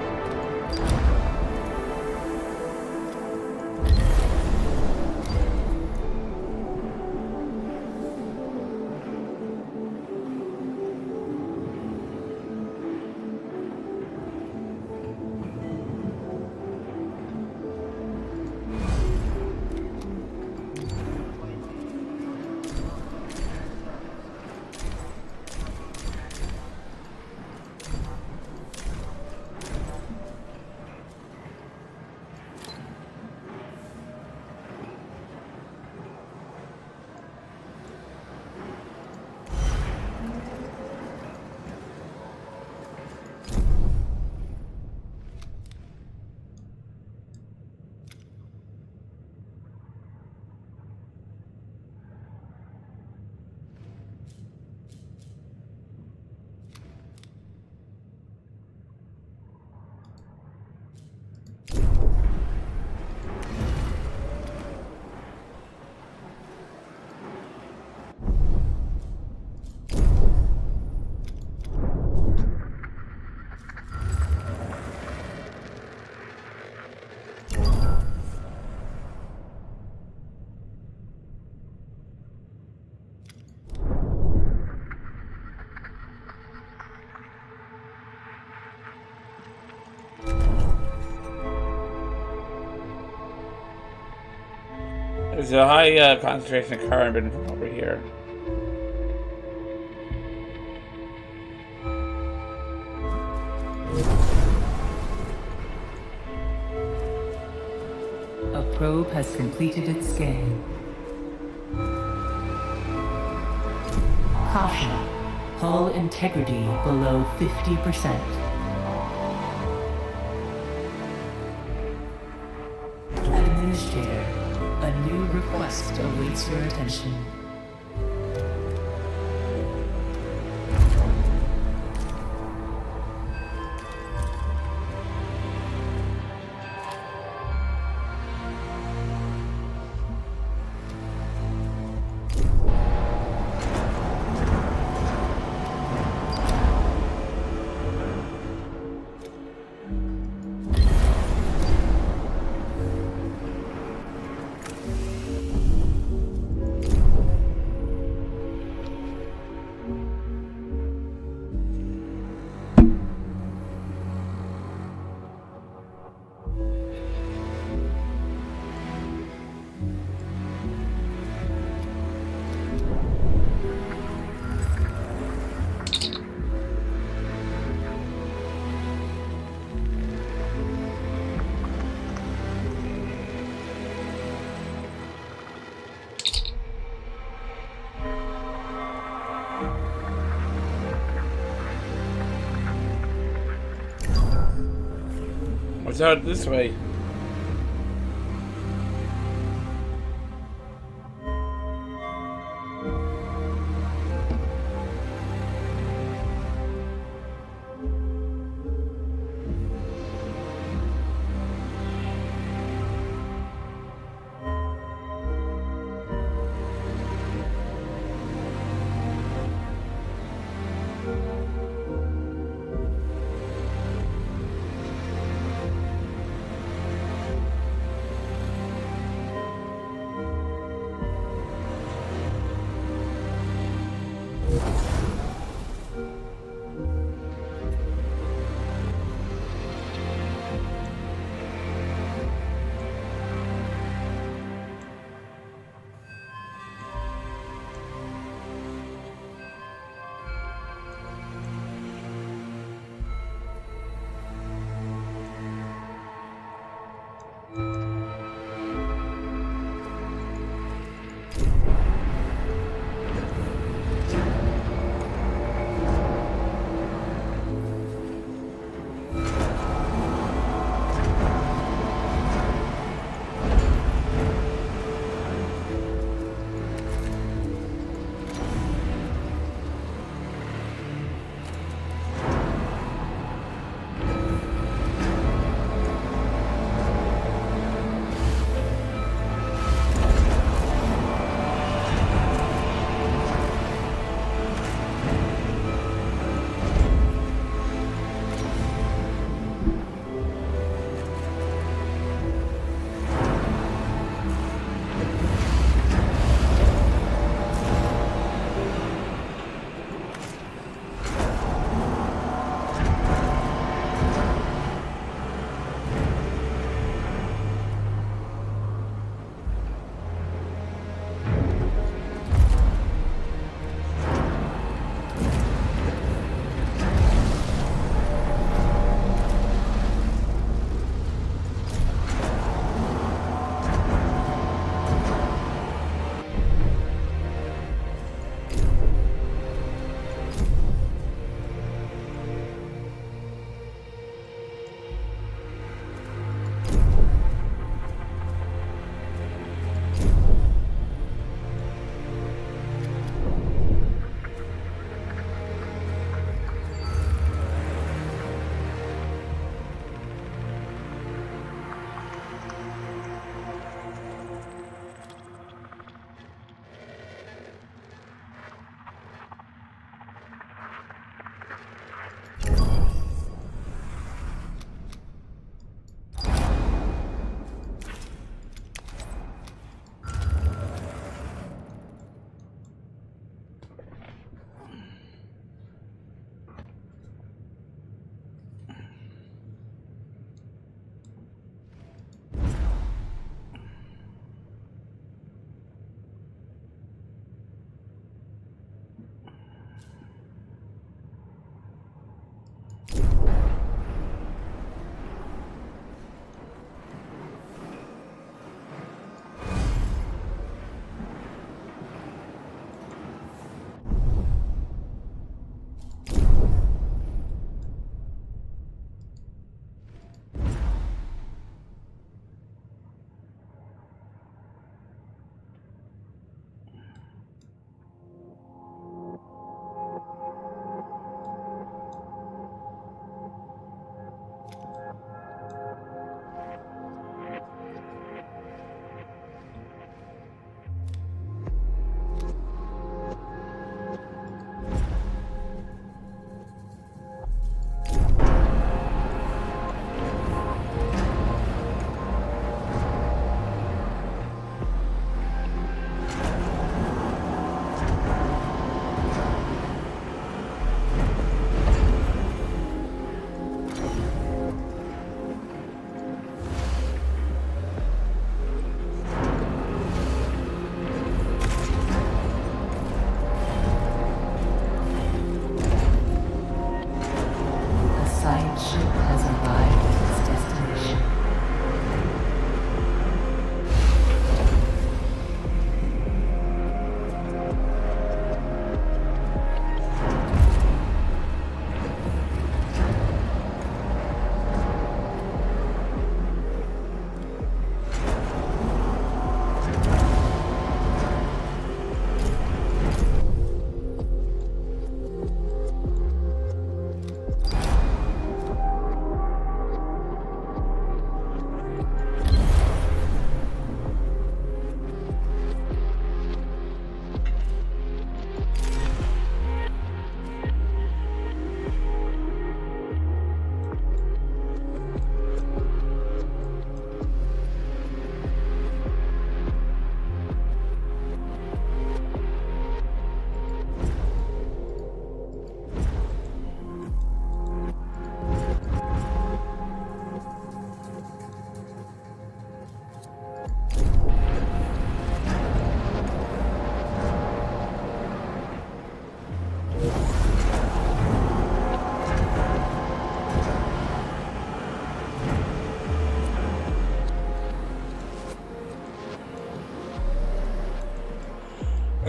There's a high concentration of carbon from over here. A probe has completed its scan. Caution. Hull integrity below 50%. Administrator, a new request awaits your attention. What's out this way?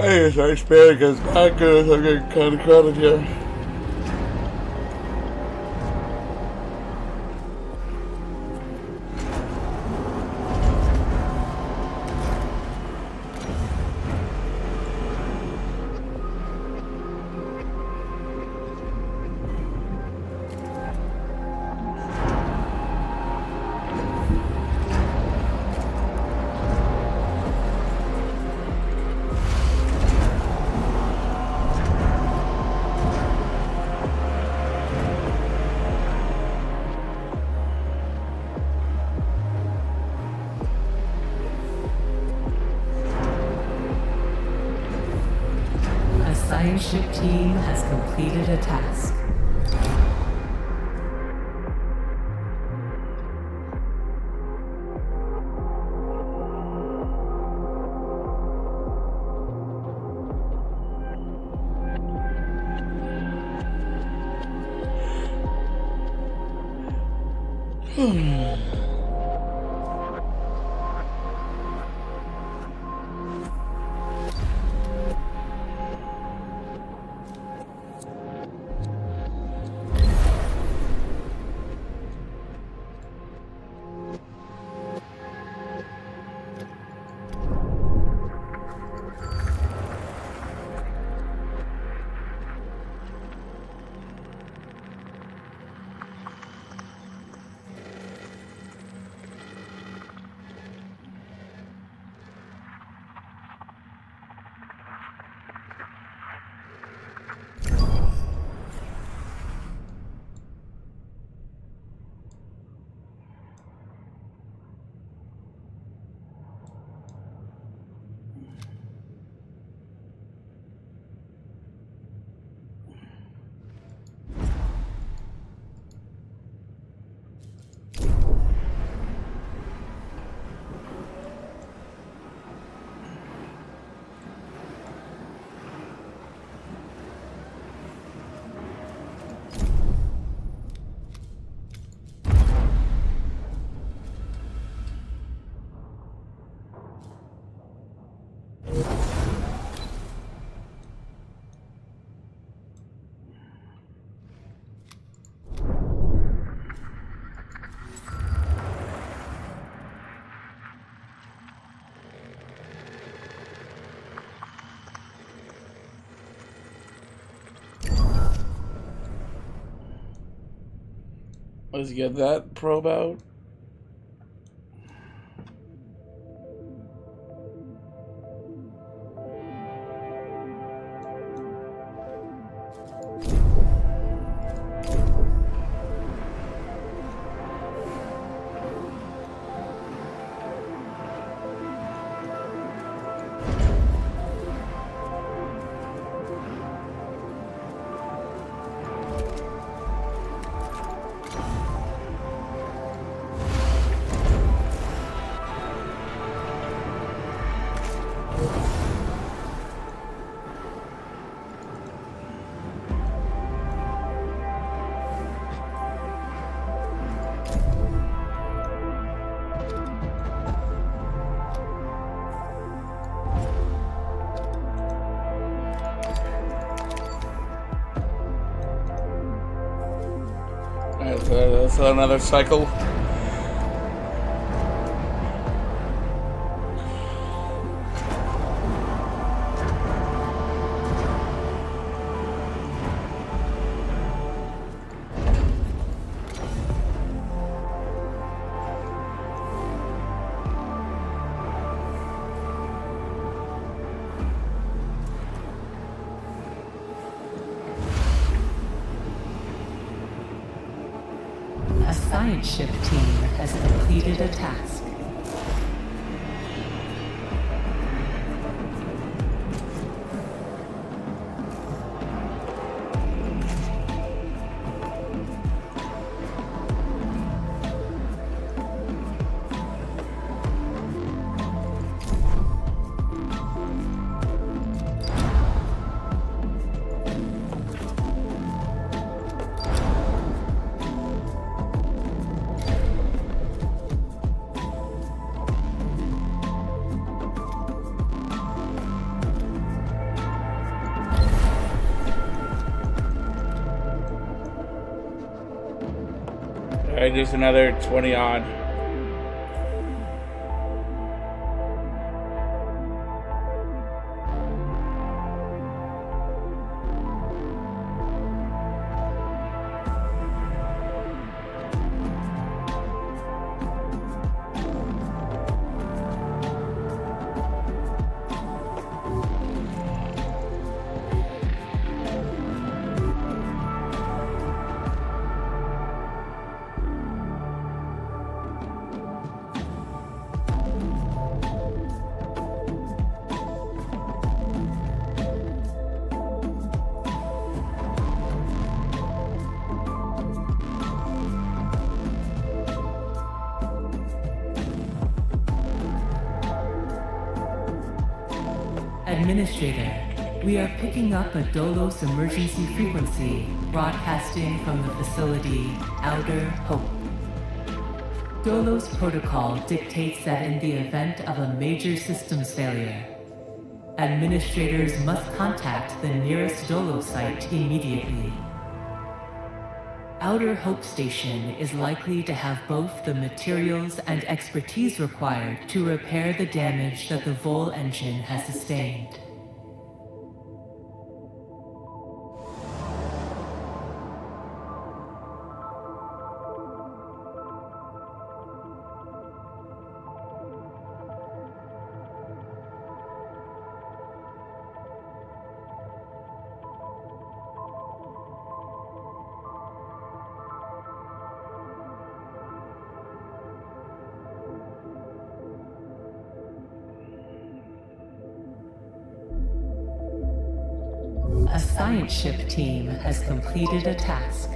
Hey, sorry, spare because my goodness, I'm getting kind of crowded here. A science ship team has completed a task. Let's get that probe out. That's another cycle. A science ship team has completed a task. there's another 20 odd. Administrator, we are picking up a Dolos emergency frequency broadcasting from the facility Outer Hope. Dolos protocol dictates that in the event of a major systems failure, administrators must contact the nearest Dolos site immediately. Outer Hope Station is likely to have both the materials and expertise required to repair the damage that the Vol engine has sustained. A science ship team has completed a task.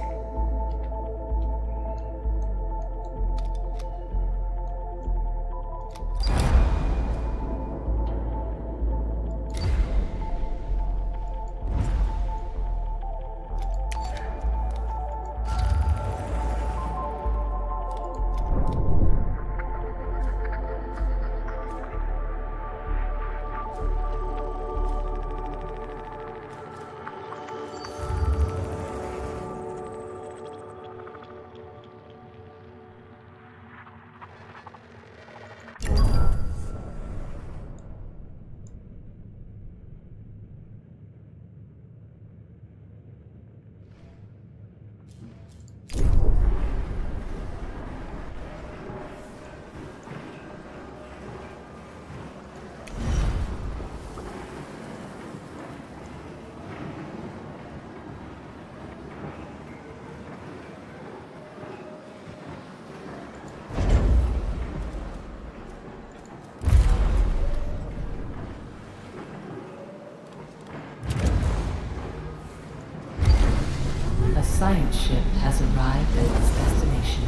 A science ship has arrived at its destination.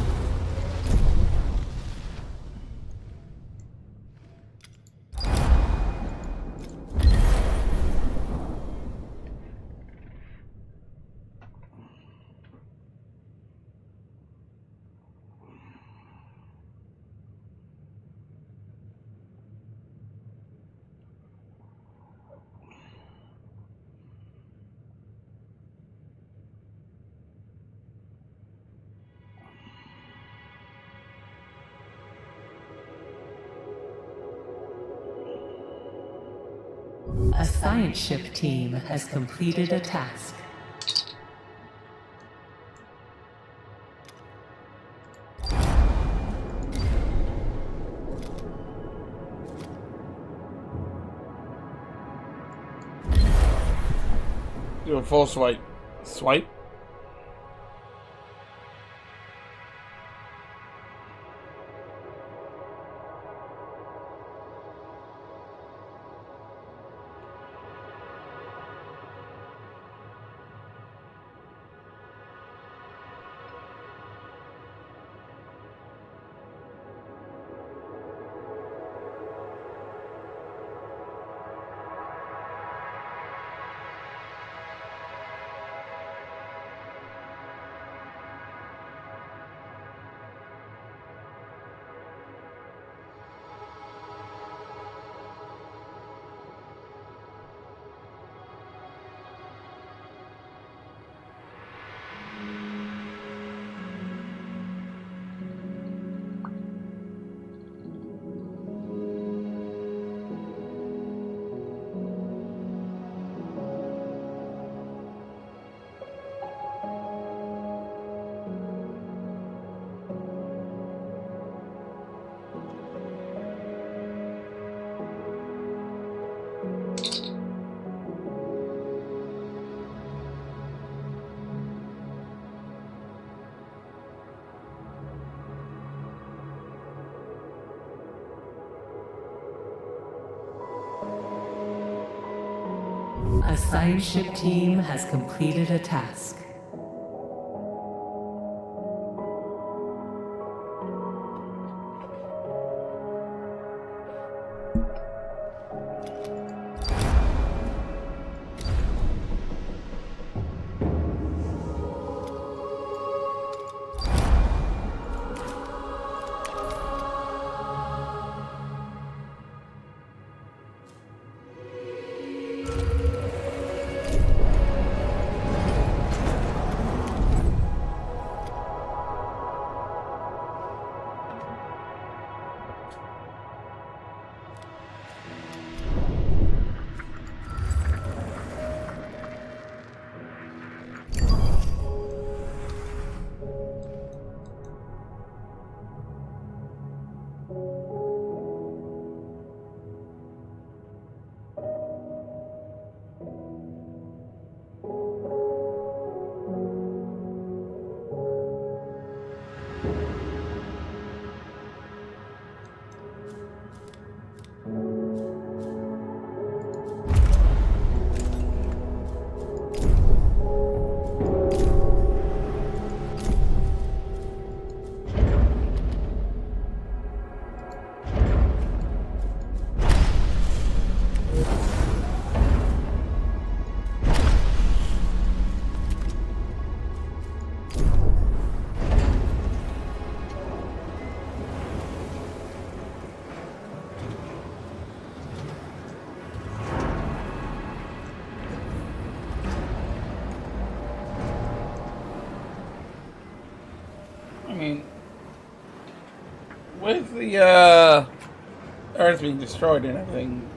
A science ship team has completed a task. Do a full swipe. Swipe? A science ship team has completed a task. I mean, with the Earth being destroyed and everything,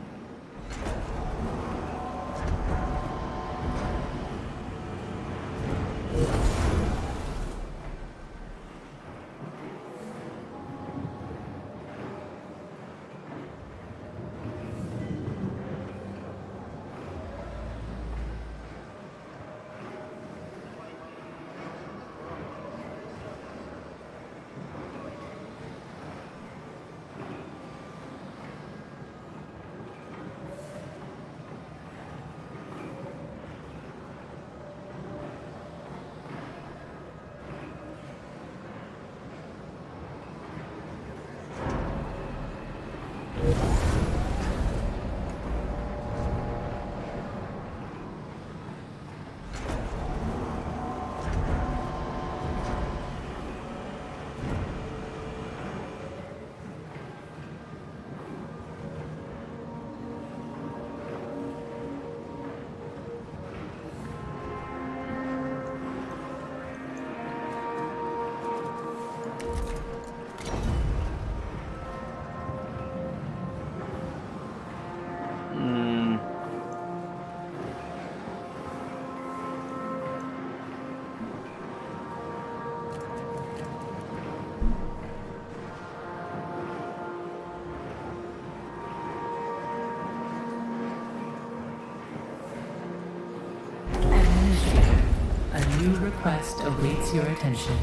A new request awaits your attention.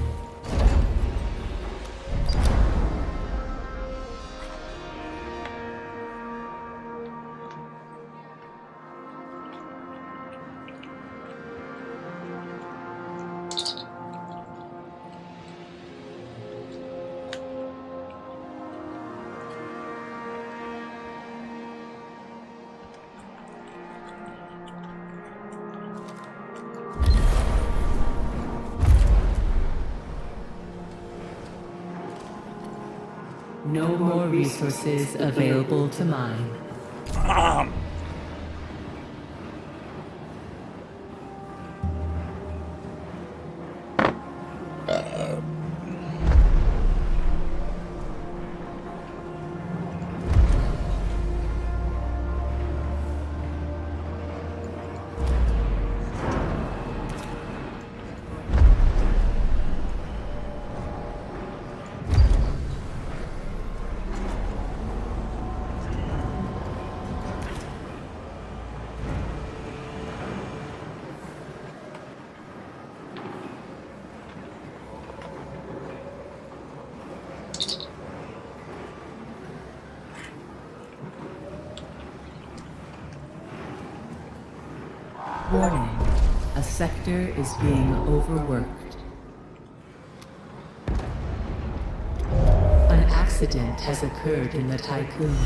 No more resources available to mine. Warning. A sector is being overworked. An accident has occurred in the Tycoon.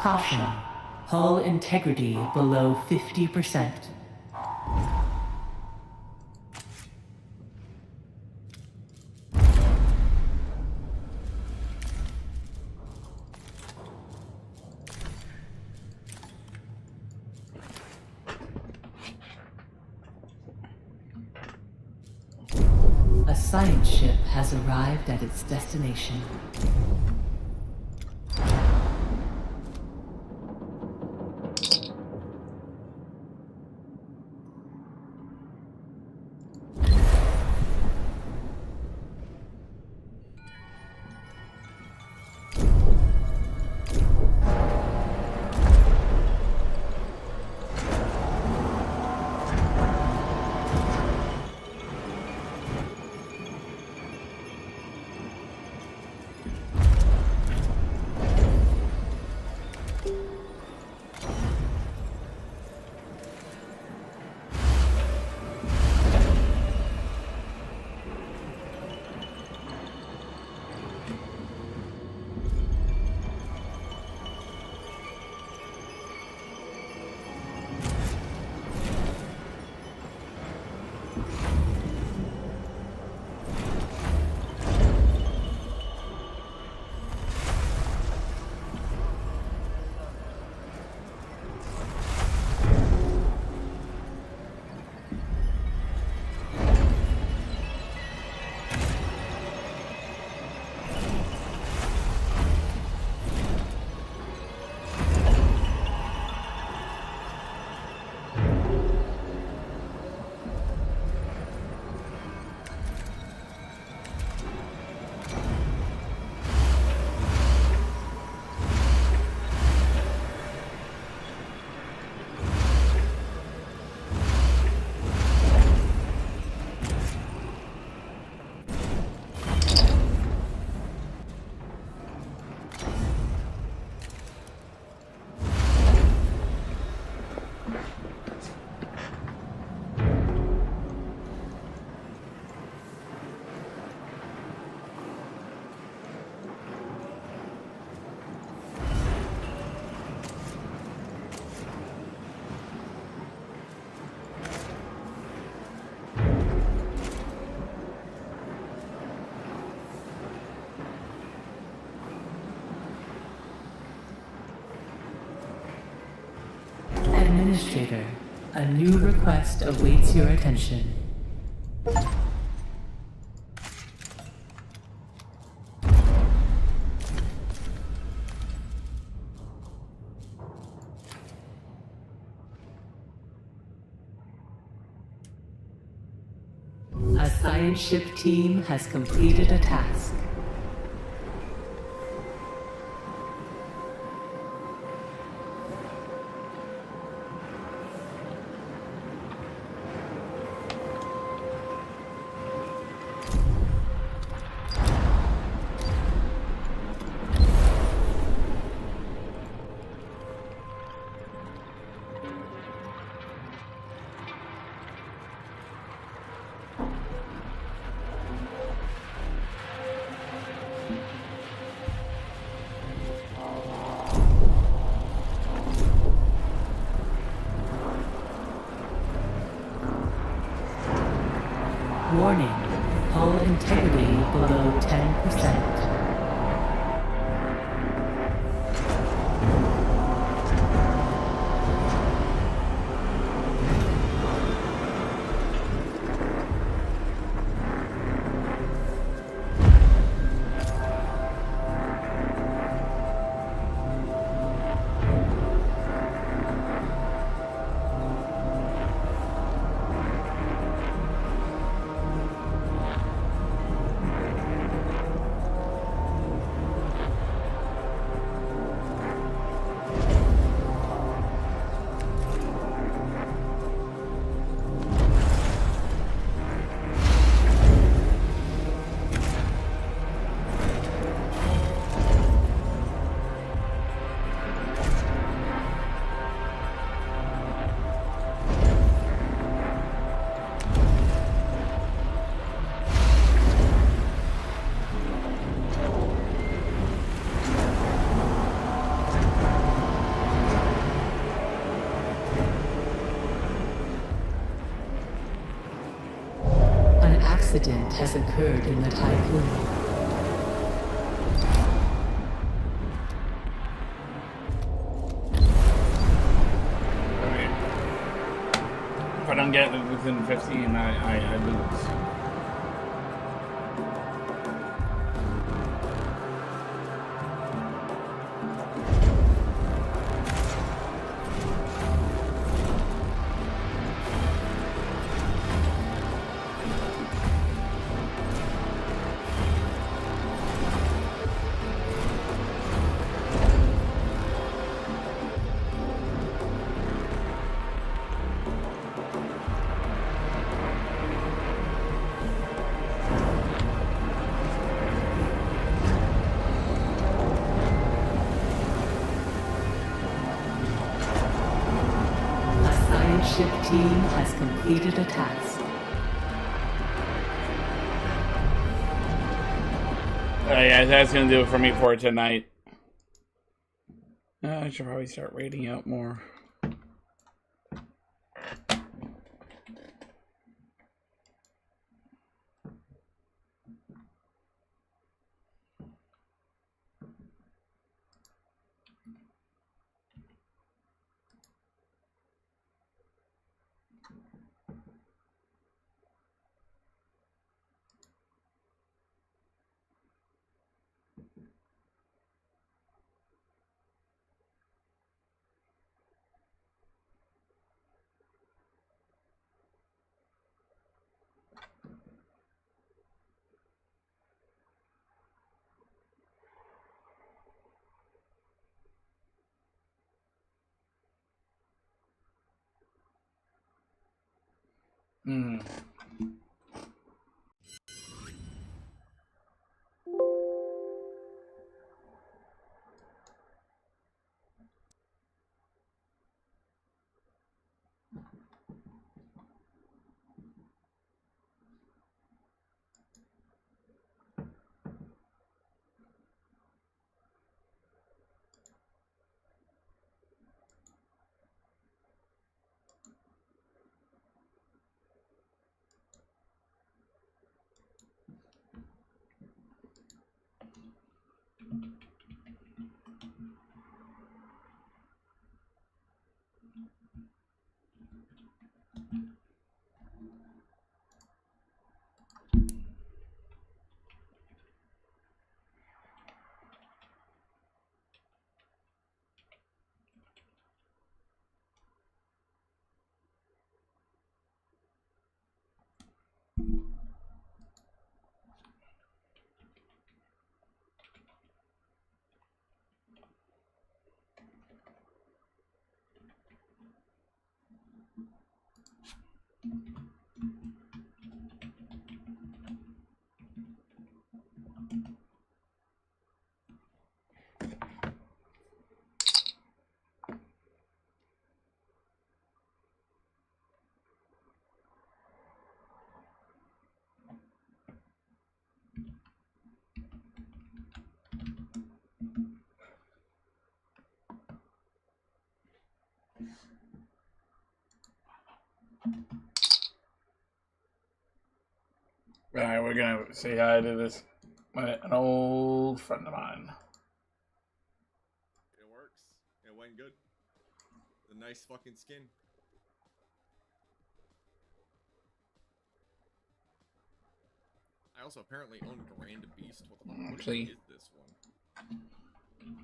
Caution. Hull integrity below 50%. A science ship has arrived at its destination. Administrator, a new request awaits your attention. A science ship team has completed a task. Warning, hull integrity below 10%. incident has occurred in the Typhoon. If I don't get it within 15, I lose. Ship team has completed a task. Yeah, that's gonna do it for me for tonight. I should probably start rating out more. Alright, we're gonna say hi to this, an old friend of mine. It works. It went good. The nice fucking skin. I also apparently own Grand Beast. What the fuck Actually, is this one?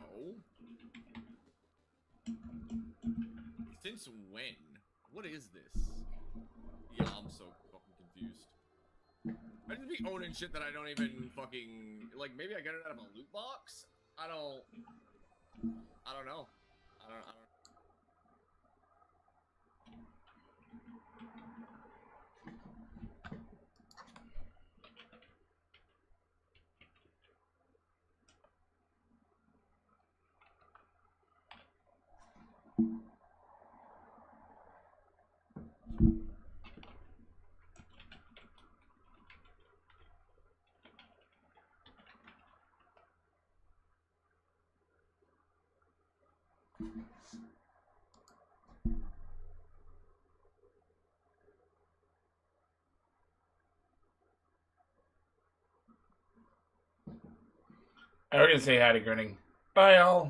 Oh? Since when? What is this? Yeah, I'm so fucking confused. I just be owning shit that I don't even fucking... Like, maybe I got it out of a loot box? I don't know. I don't... I was gonna say hi to Grinning. Bye, y'all.